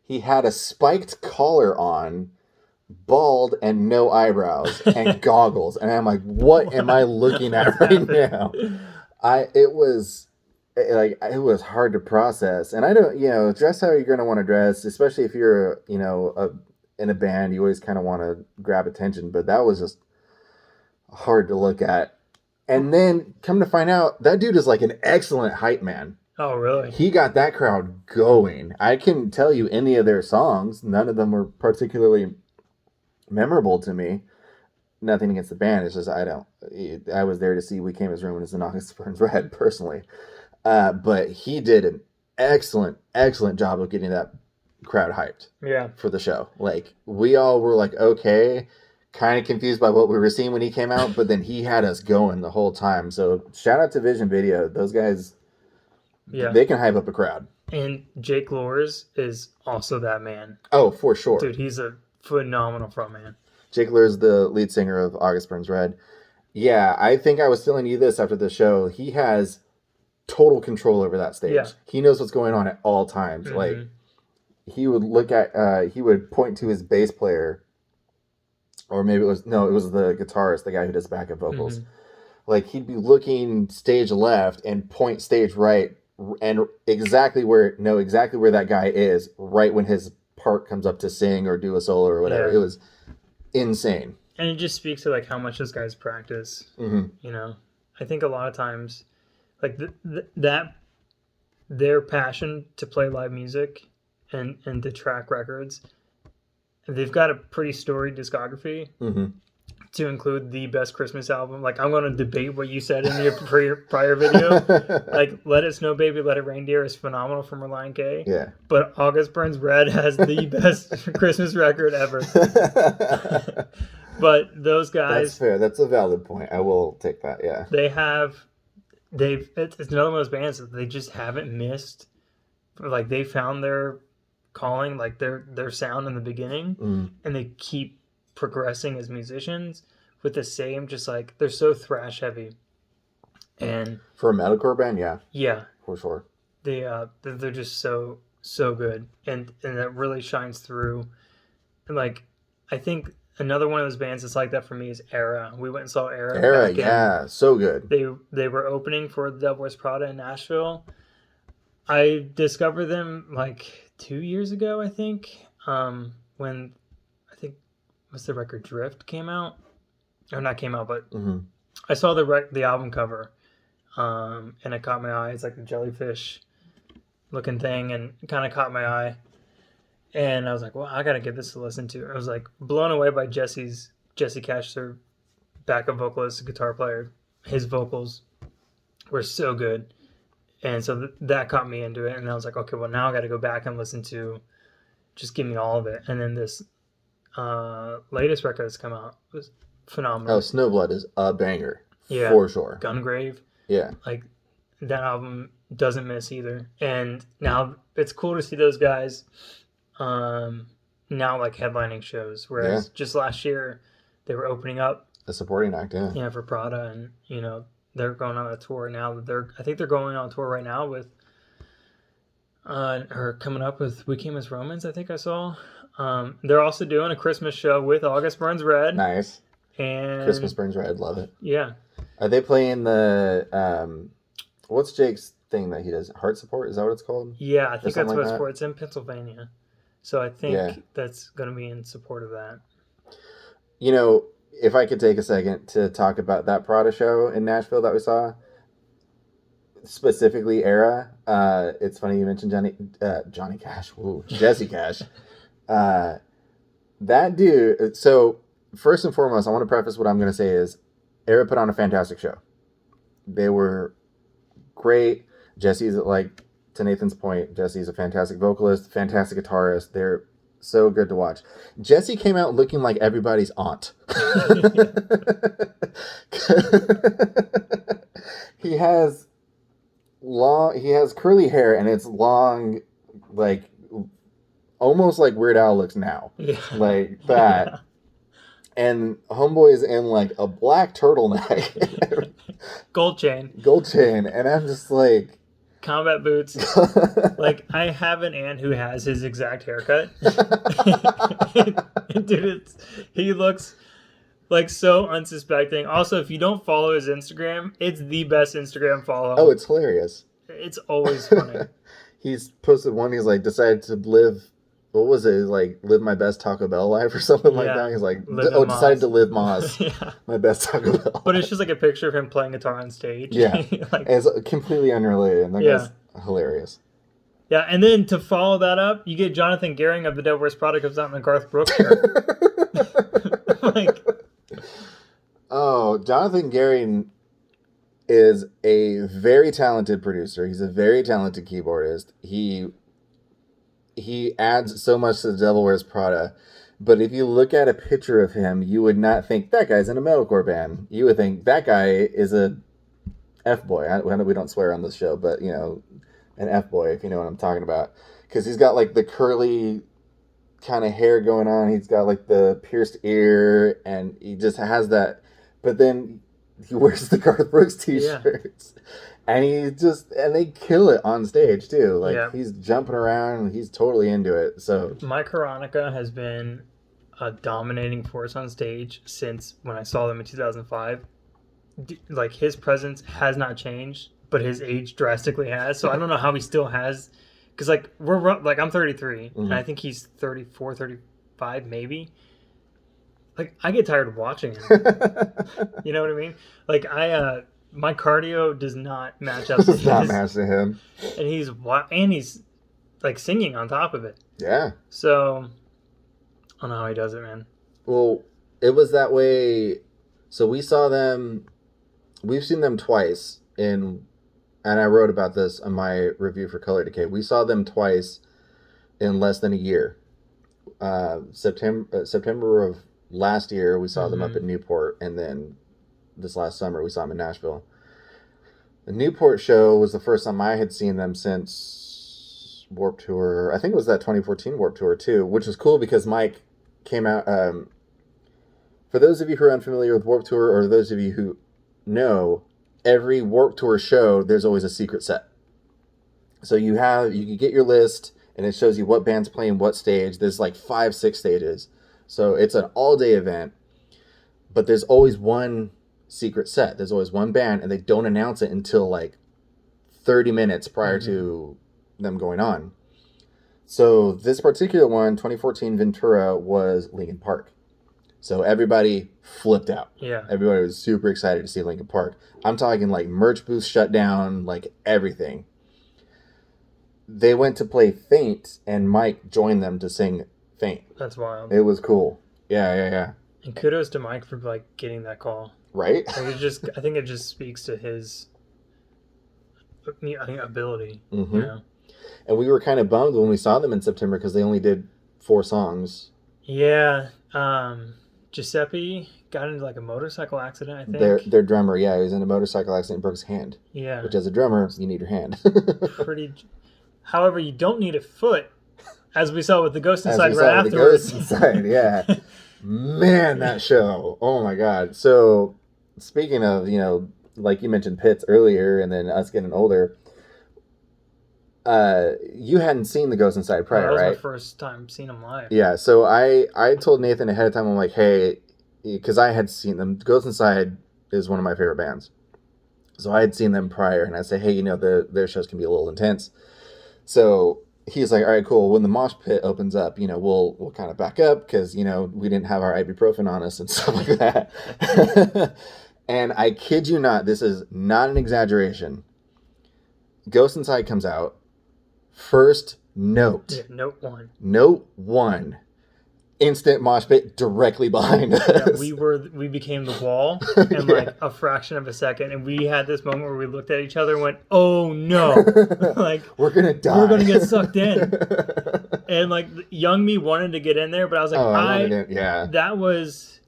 He had a spiked collar on, bald and no eyebrows, and goggles, and I'm like, what am I looking at right happened? now? It was like it was hard to process, and I don't, dress how you're gonna want to dress, especially if you're, in a band. You always kind of want to grab attention, but that was just hard to look at. And then come to find out, that dude is like an excellent hype man. Oh, really? He got that crowd going. I can tell you any of their songs. None of them were particularly memorable to me. Nothing against the band. It's just I was there to see We Came as Ruins and August Burns Red personally. But he did an excellent, excellent job of getting that crowd hyped. Yeah. For the show. Like, we all were like, okay, kind of confused by what we were seeing when he came out, but then he had us going the whole time. So shout out to Vision Video. Those guys, they can hype up a crowd. And Jake Lors is also that man. Oh, for sure. Dude, he's a phenomenal frontman. Jake Lurs, the lead singer of August Burns Red. Yeah, I think I was telling you this after the show. He has total control over that stage. Yeah. He knows what's going on at all times. Mm-hmm. Like, he would point to his bass player, or maybe it was the guitarist, the guy who does backup vocals. Mm-hmm. Like, he'd be looking stage left and point stage right, and exactly where that guy is right when his part comes up to sing or do a solo or whatever. Yeah. It was insane. And it just speaks to like how much those guys practice. Mm-hmm. I think a lot of times, like that their passion to play live music and to track records, they've got a pretty storied discography. Mm-hmm. To include the best Christmas album. Like, I'm going to debate what you said in your prior video. Like, Let It Snow Baby, Let It Reindeer is phenomenal from Relient K. Yeah. But August Burns Red has the best Christmas record ever. But those guys... That's fair. That's a valid point. I will take that, yeah. It's another one of those bands that they just haven't missed. Like, they found their calling, like their sound in the beginning, and they keep progressing as musicians with the same, just like, they're so thrash heavy. And for a metalcore band, yeah, for sure, they're just so good, and that really shines through. And like, I think another one of those bands that's like that for me is Era. We went and saw Era, yeah, so good. They were opening for the Devil Wears Prada in Nashville. I discovered them like 2 years ago, I think, when was the record Drift came out, or not came out, but I saw the album cover, and it caught my eye. It's like a jellyfish looking thing, and it kind of caught my eye, and I was like, well, I gotta give this a listen to. I was like blown away by Jesse Cash, their backup vocalist, guitar player. His vocals were so good, and so that caught me into it, and I was like, okay, well, now I gotta go back and listen to, just give me all of it. And then this latest record that's come out was phenomenal. Oh, Snowblood is a banger, for sure. Gungrave, yeah, like that album doesn't miss either. And now it's cool to see those guys now like headlining shows, whereas just last year they were opening up a supporting act, for Prada, and they're going on a tour now. I think they're going on tour right now with or coming up with We Came as Romans, I think I saw. They're also doing a Christmas show with August Burns Red. Nice. And Christmas Burns Red, love it. Yeah. Are they playing the what's Jake's thing that he does? Heart Support? Is that what it's called? Yeah, I think that's what it's for. It's in Pennsylvania. So I think that's going to be in support of that. If I could take a second to talk about that Prada show in Nashville that we saw, specifically Era. It's funny you mentioned Johnny Cash. Ooh, Jesse Cash. That dude. So first and foremost, I want to preface what I'm going to say is Era put on a fantastic show. They were great. Jesse's, like, to Nathan's point, Jesse's a fantastic vocalist, fantastic guitarist. They're so good to watch. Jesse came out looking like everybody's aunt. He has curly hair, and it's long, like almost like Weird Al looks now. Yeah. Like that. Yeah. And Homeboy's in like a black turtleneck. Gold chain. Gold chain. And I'm just like... Combat boots. Like, I have an aunt who has his exact haircut. Dude, he looks like so unsuspecting. Also, if you don't follow his Instagram, it's the best Instagram follow. Oh, it's hilarious. It's always funny. He's posted one, he's like, decided to live, what was it? Like, live my best Taco Bell life or something like that. He's like, decided to live Moz. Yeah. My best Taco Bell. But it's just like a picture of him playing guitar on stage. Yeah. Like, it's completely unrelated. And that guy's hilarious. Yeah, and then to follow that up, you get Jonathan Gehring of The Devil Wears Prada comes out in a Garth Brooks shirt. Like, oh, Jonathan Gehring is a very talented producer. He's a very talented keyboardist. He adds so much to The Devil Wears Prada. But if you look at a picture of him, you would not think that guy's in a metalcore band. You would think that guy is a F-boy. We don't swear on this show, but, you know, an F-boy, if you know what I'm talking about. Because he's got, like, the curly kind of hair going on. He's got, like, the pierced ear, and he just has that. But then he wears the Garth Brooks t-shirts. Yeah. And they kill it on stage, too. Like, he's jumping around, and he's totally into it. So Mike Karonica has been a dominating force on stage since when I saw them in 2005. Like, his presence has not changed, but his age drastically has. So I don't know how he still has, because like I'm 33 and I think he's 34, 35 maybe. Like, I get tired of watching him. You know what I mean? Like, my cardio does not match up to his. Not match to him. And he's like singing on top of it. Yeah. So I don't know how he does it, man. Well, it was that way. So we've seen them twice and I wrote about this on my review for Color Decay. We saw them twice in less than a year. September of last year, we saw them up at Newport, and then this last summer, we saw them in Nashville. The Newport show was the first time I had seen them since Warped Tour. I think it was that 2014 Warped Tour, too, which was cool because Mike came out. For those of you who are unfamiliar with Warped Tour, or those of you who know, every Warped Tour show, there's always a secret set. So you can get your list, and it shows you what band's playing what stage. There's like 5-6 stages. So it's an all-day event, but there's always one secret set. There's always one band, and they don't announce it until like 30 minutes prior to them going on. So this particular one, 2014 Ventura, was Linkin Park. So everybody flipped out. Yeah. Everybody was super excited to see Linkin Park. I'm talking like merch booths shut down, like everything. They went to play Faint, and Mike joined them to sing Faint. That's wild. It was cool. Yeah. And kudos to Mike for like getting that call. Right? Like, I think it just speaks to his ability. Mm-hmm. You know? And we were kind of bummed when we saw them in September because they only did 4 songs. Yeah. Giuseppe got into like a motorcycle accident, I think. Their drummer, he was in a motorcycle accident and broke his hand. Yeah. Which, as a drummer, you need your hand. However, you don't need a foot, as we saw with the Ghost Inside right afterwards. The Ghost Inside, yeah. Man, that show. Oh my God. So, speaking of, like you mentioned Pitts earlier, and then us getting older, you hadn't seen the Ghost Inside prior, right? That was my first time seeing them live. Yeah, so I told Nathan ahead of time, I'm like, hey, because I had seen them. Ghost Inside is one of my favorite bands. So I had seen them prior, and I said, hey, their shows can be a little intense. So he's like, all right, cool. When the mosh pit opens up, we'll kind of back up because, we didn't have our ibuprofen on us and stuff like that. And I kid you not, this is not an exaggeration. Ghost Inside comes out. First note. Yeah, note 1. Note 1. Instant mosh pit directly behind us. Yeah, we became the wall in like a fraction of a second, and we had this moment where we looked at each other and went, "Oh no!" Like, we're gonna die. We're gonna get sucked in. And like young me wanted to get in there, but I was like, that was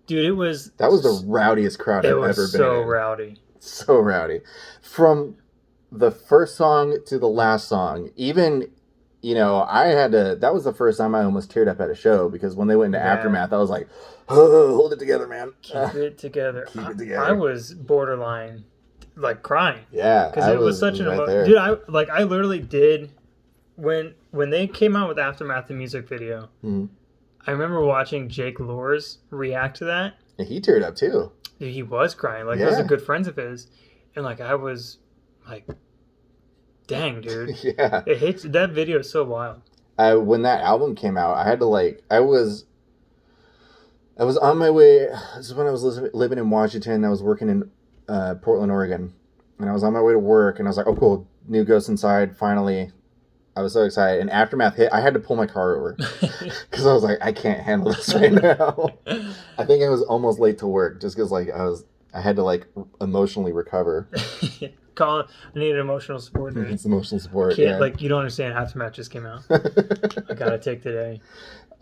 the rowdiest crowd I've ever been in. So rowdy. So rowdy. From the first song to the last song, even I had to. That was the first time I almost teared up at a show because when they went into Yeah. Aftermath, I was like, oh, hold it together, man. Keep it together. Keep it I together. was borderline, like crying, Yeah, because it was such was an right emo. there. Dude, I literally did when they came out with Aftermath the music video. Mm-hmm. I remember watching Jake Lors react to that. And he teared up too. Dude, he was crying. Like those are Yeah. good friends of his, and like I was like, dang, dude, Yeah. it hits. That video is so wild. When that album came out, I had to I was on my way. This is when I was living in Washington. I was working in Portland, Oregon, and I was on my way to work. And I was like, "Oh, cool, new Ghost Inside!" Finally, I was so excited. And Aftermath hit. I had to pull my car over because I was like, "I can't handle this right now." I think I was almost late to work just because I had to like emotionally recover. I need an emotional support. Dude. It's emotional support. Kid, Yeah. like you don't understand. Aftermath just came out. I gotta take today.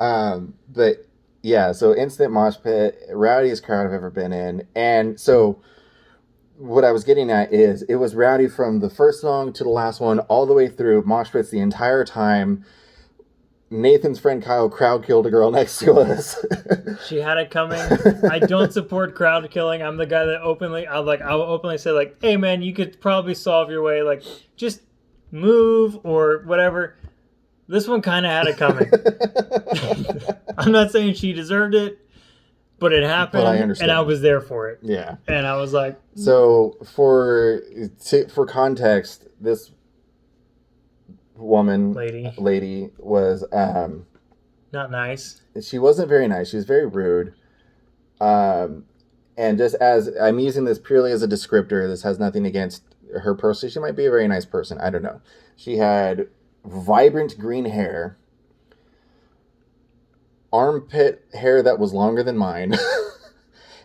But yeah, so instant mosh pit, rowdiest crowd I've ever been in. And so what I was getting at is it was rowdy from the first song to the last one, all the way through mosh pits the entire time. Nathan's friend Kyle crowd killed a girl next to us. She had it coming. I don't support crowd killing. I'm the guy that I'll openly say like, hey man, you could probably solve your way. Like just move or whatever. This one kind of had it coming. I'm not saying she deserved it, but it happened, But I understand. and I was there for it. Yeah. And I was like, so for context, this lady was not nice. she wasn't very nice. She was very rude. And just as I'm using this purely as a descriptor, this has nothing against her personally. She might be a very nice person. I don't know. She had vibrant green hair, armpit hair that was longer than mine,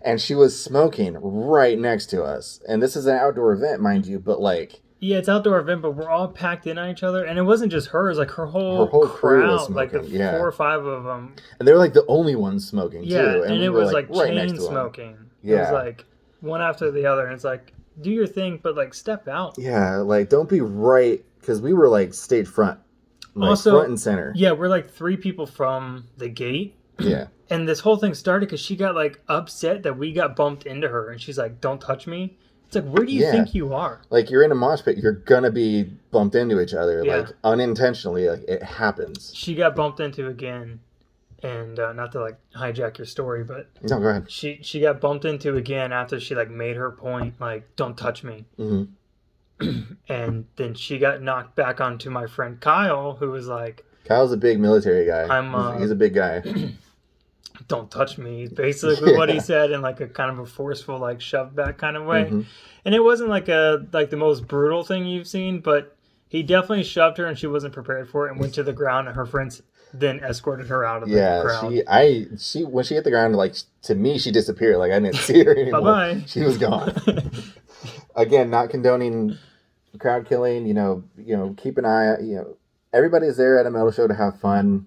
and she was smoking right next to us. And this is an outdoor event, mind you, but like, yeah, it's outdoor event, but we're all packed in on each other, and it wasn't just her; it was like her whole crew was crowd, smoking, like the yeah. 4 or 5 of them. And they were like the only ones smoking too. And we it were, was like right next chain to them. smoking. Yeah. It was like one after the other, and it's like do your thing, but like step out. Yeah, like don't be right, because we were like stage front, like Also, front and center. Yeah, we're like 3 people from the gate. Yeah. And this whole thing started because she got like upset that we got bumped into her, and she's like, "Don't touch me." It's like, where do you think you are? Like you're in a mosh pit, you're gonna be bumped into each other, Yeah. like unintentionally. Like it happens. She got bumped into again, and not to like hijack your story, but No, go ahead. she got bumped into again after she like made her point, like, "Don't touch me." Mm-hmm. And then she got knocked back onto my friend Kyle, who was like, Kyle's a big military guy. He's a big guy. "Don't touch me," basically what he said in like a kind of a forceful like shove back kind of way. Mm-hmm. And it wasn't like the most brutal thing you've seen, but he definitely shoved her and she wasn't prepared for it and went to the ground, and her friends then escorted her out of the crowd. She when she hit the ground, like to me she disappeared. Like I didn't see her anymore. Bye-bye. She was gone. Again, not condoning crowd killing, keep an eye, everybody's there at a metal show to have fun.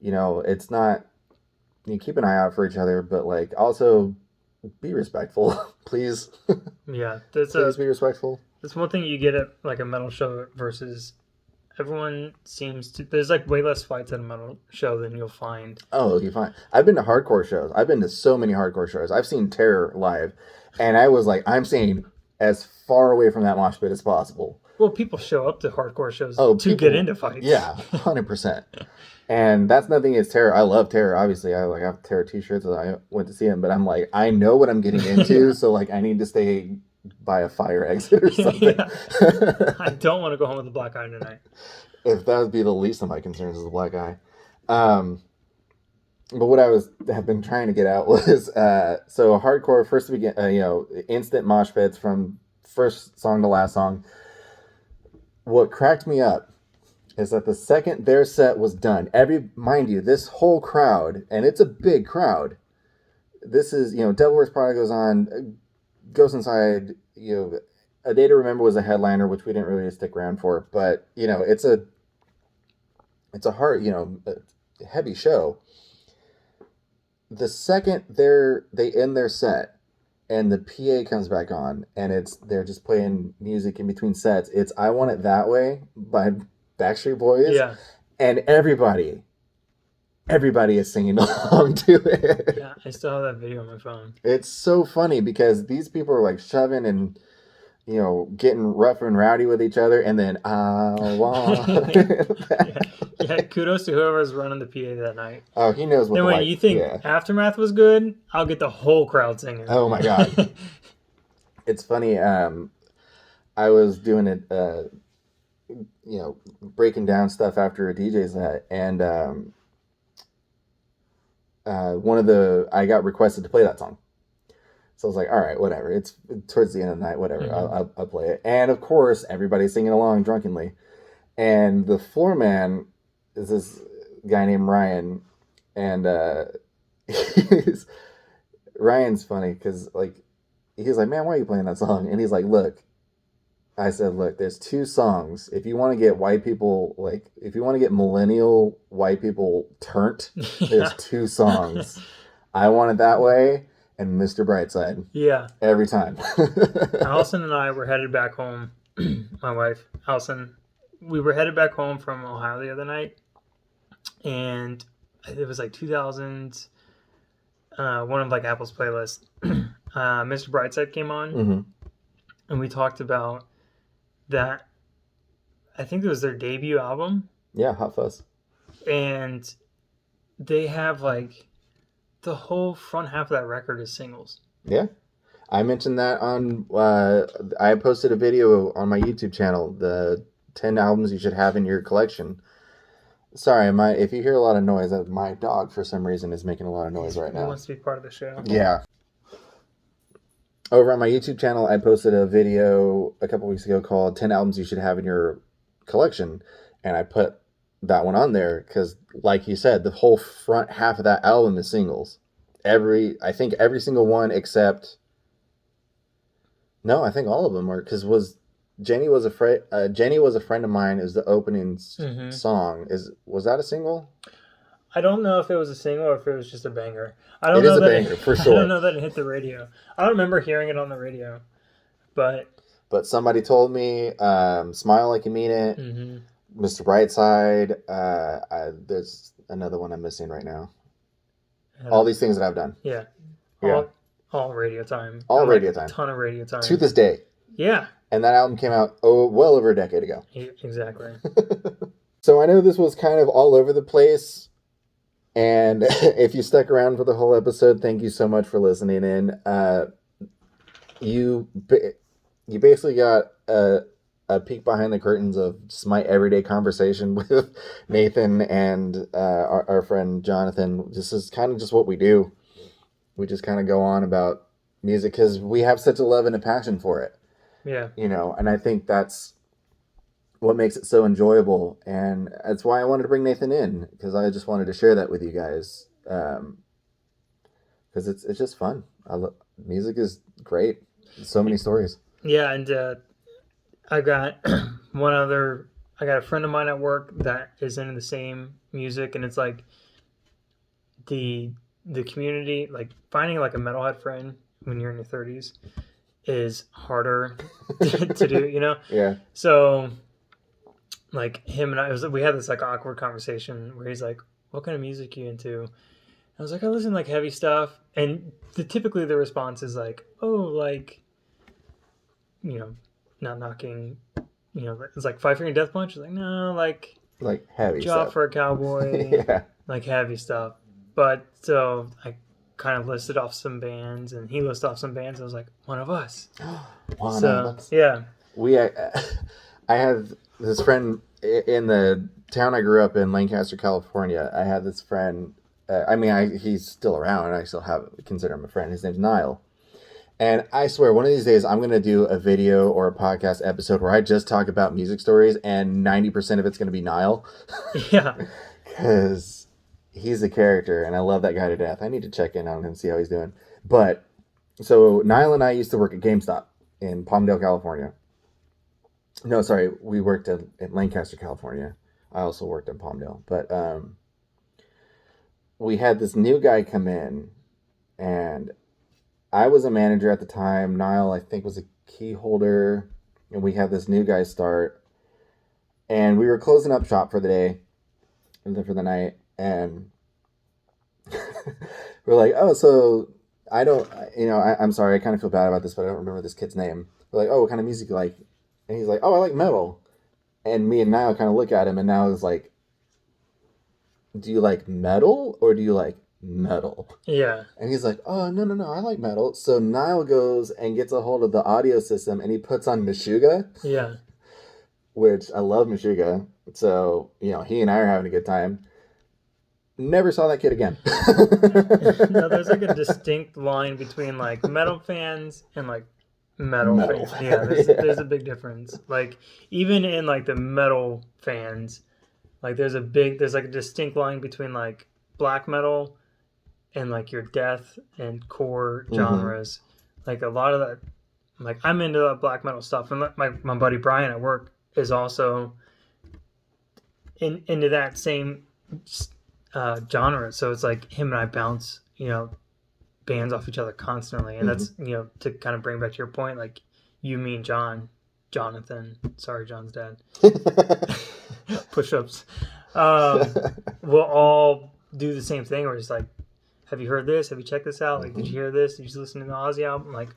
It's not, you keep an eye out for each other, but like also be respectful, please. Yeah, Please be respectful. that's one thing you get at like a metal show versus everyone seems to. There's like way less fights at a metal show than you'll find. Oh, you're fine. I've been to hardcore shows. I've been to so many hardcore shows. I've seen Terror live, and I was like, I'm staying as far away from that mosh pit as possible. Well, people show up to hardcore shows to get into fights. Yeah, 100%. And that's nothing against Terror. I love Terror. Obviously, I have Terror t-shirts. I went to see him, but I'm like, I know what I'm getting into, so like, I need to stay by a fire exit or something. I don't want to go home with a black eye tonight. If that would be the least of my concerns, is the black eye. But what have been trying to get at was so hardcore first to begin, instant mosh pits from first song to last song. What cracked me up is that the second their set was done, mind you, this whole crowd, and it's a big crowd. This is, Devil Wears Prada goes on, Goes Inside, A Day to Remember was a headliner, which we didn't really stick around for, but, it's a hard, a heavy show. The second they end their set, and the PA comes back on, and they're just playing music in between sets. It's "I Want It That Way" by Backstreet Boys, Yeah. and everybody is singing along to it. Yeah, I still have that video on my phone. It's so funny because these people are like shoving and getting rough and rowdy with each other, and then I want yeah, kudos to whoever's running the PA that night. Oh, he knows what Then the when white. you think Yeah. Aftermath was good, I'll get the whole crowd singing. Oh my god. It's funny. I was doing it, breaking down stuff after a DJ set, and I got requested to play that song. So I was like, all right, whatever. It's towards the end of the night, whatever. I'll play it. And of course, everybody's singing along drunkenly. And the floor man is this guy named Ryan. And Ryan's funny because, like, he's like, man, why are you playing that song? And he's like, look, I said, look, there's two songs. If you want to get white people, like, if you want to get millennial white people turnt, there's two songs. I Want It That Way and Mr. Brightside. Yeah. Every time. Allison and I were headed back home. My wife, Allison, we were headed back home from Ohio the other night. And it was like 2000, one of like Apple's playlists. Mr. Brightside came on. Mm-hmm. And we talked about that. I think it was their debut album. Yeah, Hot Fuzz. And they have like the whole front half of that record is singles. Yeah. I mentioned that on, I posted a video on my YouTube channel, the 10 albums you should have in your collection. Sorry, if you hear a lot of noise, my dog for some reason is making a lot of noise right now. He wants to be part of the show. Yeah. Over on my YouTube channel, I posted a video a couple weeks ago called 10 albums you should have in your collection. And I put that one on there because, like you said, the whole front half of that album is singles. I think every single one except... No, I think all of them are, because Jenny was a friend of mine is the opening song. Was that a single? I don't know if it was a single or if it was just a banger. I don't It know is a that banger, for sure. I don't know that it hit the radio. I don't remember hearing it on the radio, but somebody told me, Smile Like You Mean It, Mr. Brightside, there's another one I'm missing right now. All these things that I've done. Yeah. All radio time. All radio time. A ton of radio time. To this day. Yeah. And that album came out, well over a decade ago. Yeah, exactly. So I know this was kind of all over the place. And if you stuck around for the whole episode, thank you so much for listening in. You basically got a peek behind the curtains of just my everyday conversation with Nathan and our friend Jonathan. This is kind of just what we do. We just kind of go on about music because we have such a love and a passion for it. Yeah. And I think that's what makes it so enjoyable. And that's why I wanted to bring Nathan in, because I just wanted to share that with you guys. Because it's just fun. Music is great. So many stories. Yeah, and I got I got a friend of mine at work that is into the same music, and it's like the community, like finding like a metalhead friend when you're in your 30s is harder to do, Yeah. So like him and we had this like awkward conversation where he's like, what kind of music are you into? I was like, I listen to like heavy stuff. And typically the response is like, oh, like, not knocking, it's like Five Finger Death Punch. It's like, no, like heavy Job stuff. for a Cowboy. Yeah. Like heavy stuff. But so I kind of listed off some bands, and he listed off some bands. I was like, one of us. One of us. Yeah. I have this friend in the town I grew up in, Lancaster, California. I had this friend. He's still around, and I still consider him a friend. His name's Niall. And I swear, one of these days, I'm going to do a video or a podcast episode where I just talk about music stories, and 90% of it's going to be Niall. Yeah. Because he's a character, and I love that guy to death. I need to check in on him and see how he's doing. But, so Niall and I used to work at GameStop in Palmdale, California. No, sorry, we worked in Lancaster, California. I also worked in Palmdale. But we had this new guy come in, and I was a manager at the time. Niall, I think, was a key holder, and we had this new guy start. And we were closing up shop for the day, for the night, and we're like, oh, so I don't, I'm sorry, I kind of feel bad about this, but I don't remember this kid's name. We're like, oh, what kind of music you like? And he's like, oh, I like metal. And me and Niall kind of look at him, and Niall is like, do you like metal or do you like metal? Yeah. And he's like, oh, no, I like metal. So Niall goes and gets a hold of the audio system, and he puts on Meshuggah. Yeah. Which I love Meshuggah. So, he and I are having a good time. Never saw that kid again. No, there's like a distinct line between like metal fans and like metal fans. Yeah, there's a big difference. Like even in like the metal fans, like there's like a distinct line between like black metal and like your death and core genres. Like a lot of that, like I'm into that black metal stuff, and my buddy Brian at work is also into that same genre. So it's like him and I bounce, bands off each other constantly, and that's to kind of bring back to your point, like you, me, and Jonathan. Sorry, John's dad. Push-ups. We'll all do the same thing. We're just like, have you heard this? Have you checked this out? Like, did you hear this? Did you listen to the Ozzy album? Like,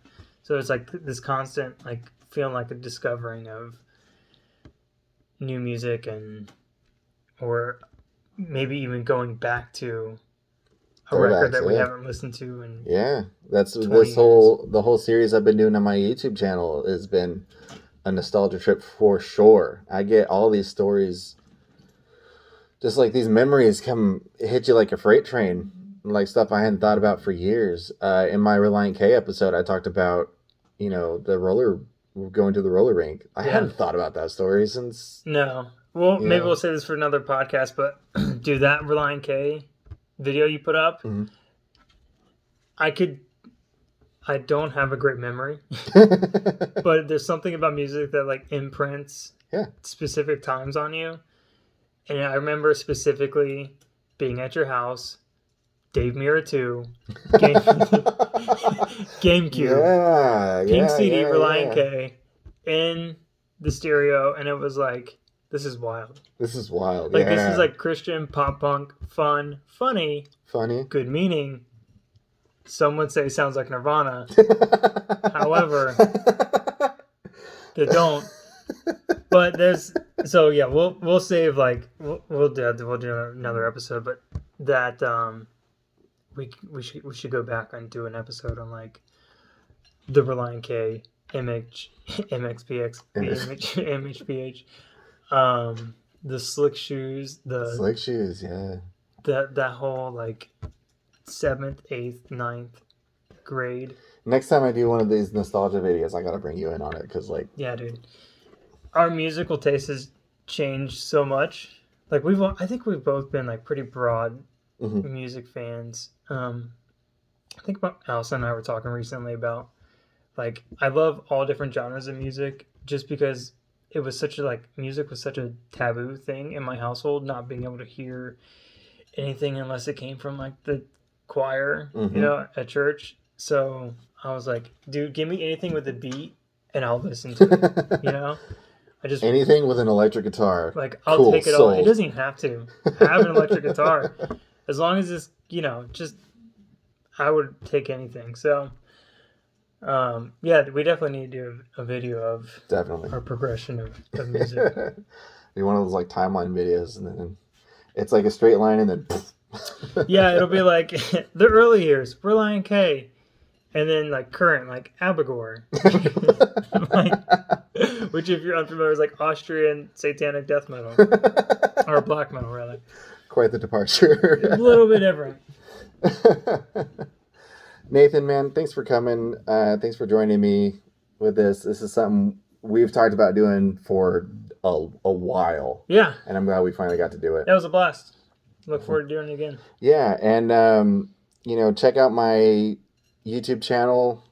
so it's like this constant, like, feeling like a discovering of new music, or maybe even going back to a record that we haven't listened to. And that's the whole series I've been doing on my YouTube channel has been a nostalgia trip for sure. I get all these stories, just like these memories hit you like a freight train. Like stuff I hadn't thought about for years. In my Reliant K episode, I talked about, going to the roller rink. I hadn't thought about that story since. No. Well, maybe we'll say this for another podcast, but do that Reliant K video you put up. Mm-hmm. I don't have a great memory, but there's something about music that like imprints specific times on you. And I remember specifically being at your house, Dave Mirra 2, GameCube, Pink CD, Reliant K, in the stereo, and it was like, this is wild. This is wild. Like this is like Christian pop punk, fun, funny, good meaning. Some would say sounds like Nirvana. However, they don't. But we'll save like we'll do another episode, but that we should go back and do an episode on like the Reliant K, MXPX, MHPH, the Slick Shoes, that whole like 7th, 8th, 9th grade. Next time I do one of these nostalgia videos, I gotta bring you in on it, because like, yeah, dude, our musical taste has changed so much. Like I think we've both been like pretty broad music fans. I think about Allison and I were talking recently about like I love all different genres of music, just because it was music was such a taboo thing in my household, not being able to hear anything unless it came from like the choir, at church. So I was like, dude, give me anything with a beat and I'll listen to it, I just anything with an electric guitar. Like I'll take it all. It doesn't even have to have an electric guitar, as long as it's just I would take anything. So we definitely need to do a video of our progression of music. Be one of those like timeline videos, and then it's like a straight line, and then yeah, it'll be like the early years, Reliant K, and then like current, like Abigor, which if you're unfamiliar is like Austrian satanic death metal or black metal rather. Quite the departure. A little bit different. Nathan, man, thanks for coming. Thanks for joining me with this. This is something we've talked about doing for a while. Yeah. And I'm glad we finally got to do it. That was a blast. Look forward to doing it again. Yeah, and check out my YouTube channel.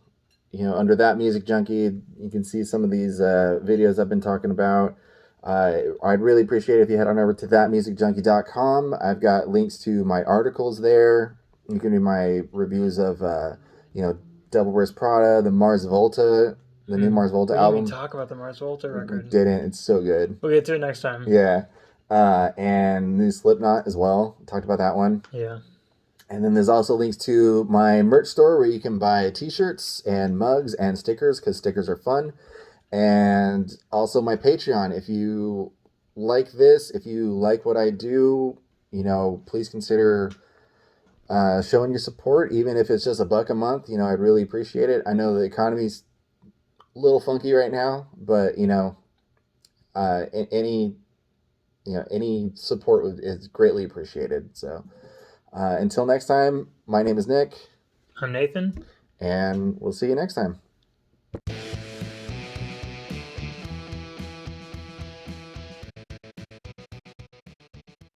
Under That Music Junkie, you can see some of these videos I've been talking about. I'd really appreciate it if you head on over to thatmusicjunkie.com. I've got links to my articles there. You can do my reviews of, Devil Wears Prada, the Mars Volta the new Mars Volta We didn't album. even talk about the Mars Volta record. Didn't. It's so good. We'll get to it next time. Yeah. And new Slipknot as well. Talked about that one. Yeah. And then there's also links to my merch store where you can buy t-shirts and mugs and stickers, because stickers are fun. And also my Patreon. If you like this, if you like what I do, please consider showing your support, even if it's just $1 a month. I'd really appreciate it. I know the economy's a little funky right now, but any support is greatly appreciated. So until next time, my name is Nick. I'm Nathan. And we'll see you next time.